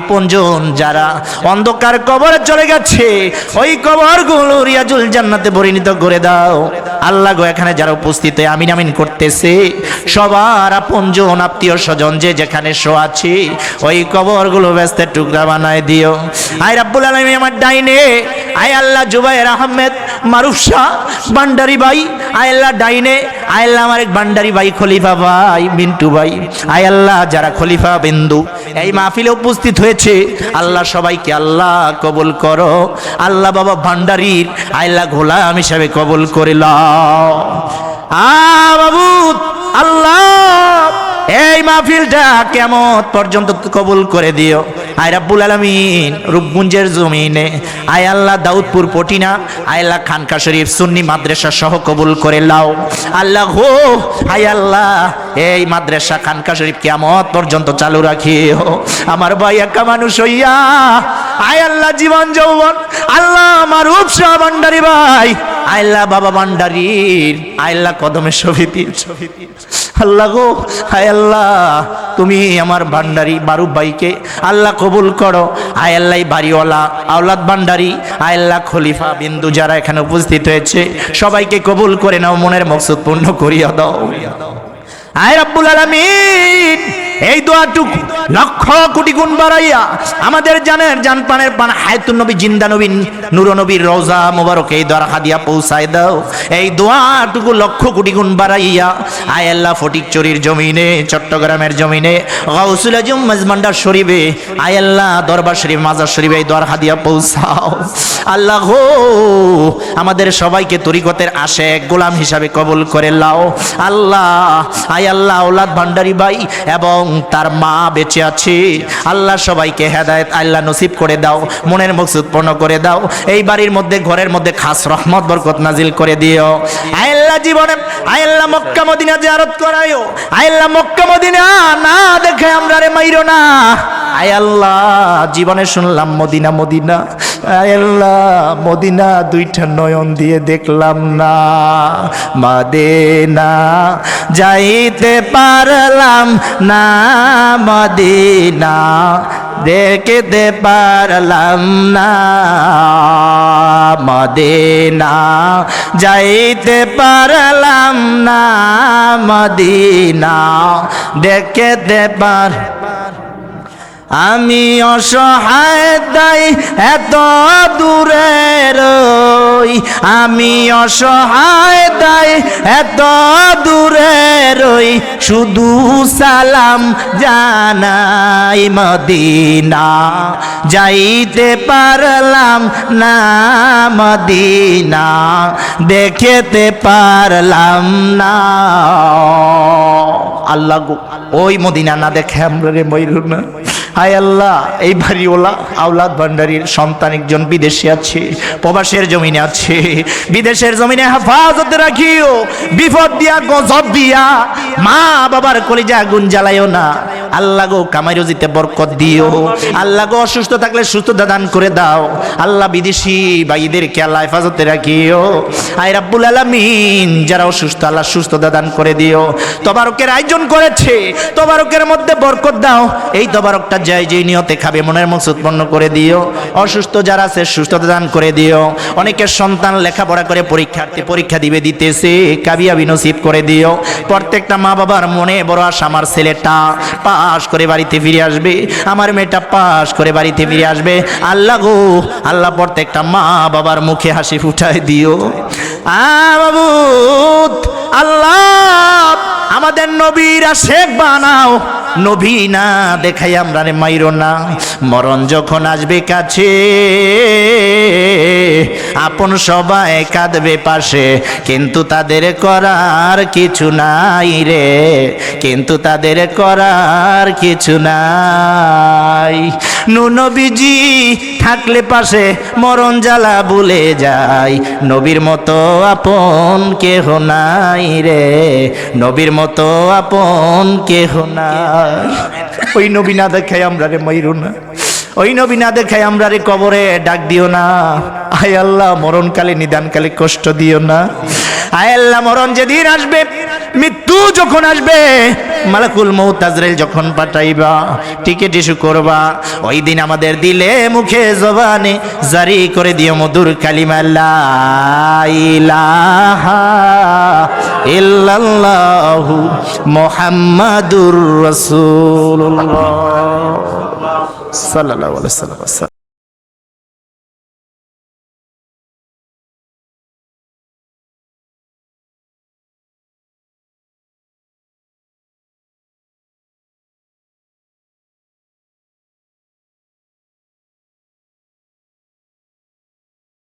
আপনজন যারা অন্ধকার কবরে চলে গেছে, ওই কবরগুলো রিয়াজুল জান্নাতে পরিণত করে দাও। আল্লাহ গো এখানে যারা উপস্থিত আমিন আমিন করতেছে সবার আপনজন আত্মীয় স্বজন যে যেখানে শো আছে, ওই কবরগুলো বেহেশতের টুকরা বানায় দিও। আয় রাব্বুল আলামিন আমার ডাইনে আয় আল্লাহ জুবায়ের আহমেদ মারুফ শাহ ভান্ডারী ভাই, আয় আল্লাহ ডাইনে আয় আল্লাহ আমার এক ভান্ডারী ভাই খলিফা ভাই মিন্টু ভাই, আয় আল্লাহ যারা খলিফা বিন্দু এই মাহফিলে উপস্থিত হয়েছে আল্লাহ সবাইকে আল্লাহ কবুল করো। আল্লাহ বাবা ভান্ডারীর আয় আল্লাহ গোলাম হিসাবে কবুল করে লাও। বাবু আল্লাহ এই মাহফিলটা কিয়ামত পর্যন্ত কবুল করে দিও। আয় রাব্বুল আলামিন রূপগঞ্জের জমিনে আয় আল্লাহ দাউদপুর পটিনা আয় আল্লাহ খানকা শরীফ সুন্নি মাদ্রাসা সহ কবুল করে লাও। আল্লাহ গো আয় আল্লাহ এই মাদ্রাসা খানকা শরীফ কিয়ামত পর্যন্ত চালু রাখিও। আমার ভাই একা মানুষ হইয়া আয় আল্লাহ জীবন যৌবন আল্লাহ আমার রূপসা ভান্ডারী ভাই আয় আল্লাহ বাবা ভান্ডারীর আয় আল্লাহ কদমে শহীদ আল্লাহ গো আয় আল্লাহ তুমি আমার ভান্ডারী মারুফ ভাইকে আল্লাহ কবুল করো। আয় আল্লাহ বাড়িওয়ালা আওলাদ ভান্ডারী আয় আল্লাহ খলিফা বিন্দু যারা এখানে উপস্থিত হয়েছে সবাইকে কবুল করে নাও, মনের মকসুদ পূর্ণ করিয়া দাও। আয় রাব্বুল আলামিন এই দোয়াটুকু লক্ষ কোটি গুণ বাড়াইয়া আমাদের জানের জান প্রাণের প্রাণ হায়াতুন নবী জিন্দা নবী নূর নবীর রওজা মোবারকে এই দোয়ার হাদিয়া পৌঁছায় দাও। এই দোয়াটুকু লক্ষ কোটি গুণ বাড়াইয়া আয় আল্লাহ ফটিকচুরির জমিনে চট্টগ্রামের জমিনে গাউসুল আজম মাঝভান্ডার শরীফে আয় আল্লাহ দরবার শরীফ মাজার শরীফে এই দোয়ার হাদিয়া পৌঁছাও। আল্লাহ গো আমাদের সবাইকে তরিকতের আশেক গোলাম হিসাবে কবুল করে লাও। আল্লাহ আয় আল্লাহ আওলাদ ভান্ডারী ভাই এবং তার মা বেঁচে আছে আল্লাহ সবাইকে হেদায়েত আল্লাহ নসিব করে দাও, মনের মকসুদ পূর্ণ করে দাও। এই বাড়ির মধ্যে ঘরের মধ্যে খাস রহমত বরকত নাজিল করে দিও। আয় আল্লাহ জীবনে আয় আল্লাহ মক্কা মদিনা জিয়ারত করায়ো। আয় আল্লাহ মক্কা মদিনা না দেখে আমরা রে মাইরো না। আয় আল্লাহ জীবনে শুনলাম মদিনা মদিনা, আয় আল্লাহ মদিনা দুইটা নয়ন দিয়ে দেখলাম না, মদিনা যাইতে পারলাম না, মদিনা দেখতে পারলাম না, মদিনা যাইতে পারলাম না, মদিনা দেখতে পার। আমি অসহায় দাই এত দূরে রই, আমি অসহায় দাই এত দূরে রই, শুধু সালাম জানাই মদিনা যাইতে পারলাম না, মদিনা দেখতে পারলাম না। আল্লাহ গো ওই মদিনা না দেখে আমরা রে মইরু না। হায় আল্লাহ এই বাড়িওয়ালা আওলাদ ভান্ডারীর সন্তান একজন বিদেশে আছে, প্রবাসের জমিনে আছে, বিদেশের জমিনে হেফাজতে রাখিও, বিপদ দিয়া গজব দিয়া মা বাবার কলিজা আগুন জ্বালাইও না। আল্লাহ গো কামাই রুজিতে বরকত দিও, আল্লাহ গো অসুস্থ থাকলে সুস্থতা দান করে দাও, আল্লাহ বিদেশি ভাইদেরকে আল্লাহ হেফাজতে রাখিও। আয় রাব্বুল আলামিন যারা অসুস্থ আল্লাহ সুস্থতা দান করে দিও। তবারকের আয়োজন করেছে, তবারকের মধ্যে বরকত দাও। এই তবারকটা যায় যেই নিয়তে খাবে মনের মকসুদ পূর্ণ করে দিও। অসুস্থ যারা আছে সুস্থতা দান করে দিও। অনেকের সন্তান লেখাপড়া করে পরীক্ষা দিতেছে, কাবিয়াবি নসিব করে দিও। প্রত্যেকটা মা বাবার মনে বড় আশা আমার ছেলেটা পাশ করে বাড়িতে ফিরে আসবে, আমার মেয়েটা পাশ করে বাড়িতে ফিরে আসবে। আল্লাহ গো আল্লাহ প্রত্যেকটা মা বাবার মুখে হাসি ফুটায় দিও। বাবু আল্লাহ আমাদের নবীর আশেক বানাও, নবী না দেখাই আমরা রে মাইরো না। মরণ যখন আসবে কাছে আপন সবাই কাঁদবে পাশে, কিন্তু তাদের করার কিছু নাই রে, কিন্তু তাদের করার কিছু নাই। নবীজি থাকলে পাশে মরণ জ্বালা ভুলে যায়, নবীর মতো আপন কেহ নাই রে, নবীর মতো আপন কেহ নাই। ওই নবী না দেখাই আমরা রে মাইরো না, ওই নবী না দেখাই আমরা রে কবরে ডাক দিও না। আয় আল্লাহ মরণকালে নিদানকালে কষ্ট দিও না। আয় আল্লাহ মরণ যেদিন আসবে, মৃত্যু যখন আসবে, মালাকুল মউত আজরাইল যখন পাঠাইবা, টিকেট ইস্যু করবা, ওই দিন আমাদের দিলে মুখে জবানে জারি করে দিও মধুর কালিমা লা ইলাহা ইল্লাল্লাহু মুহাম্মাদুর রাসূলুল্লাহ সাল্লাল্লাহু আলাইহি ওয়াসাল্লাম।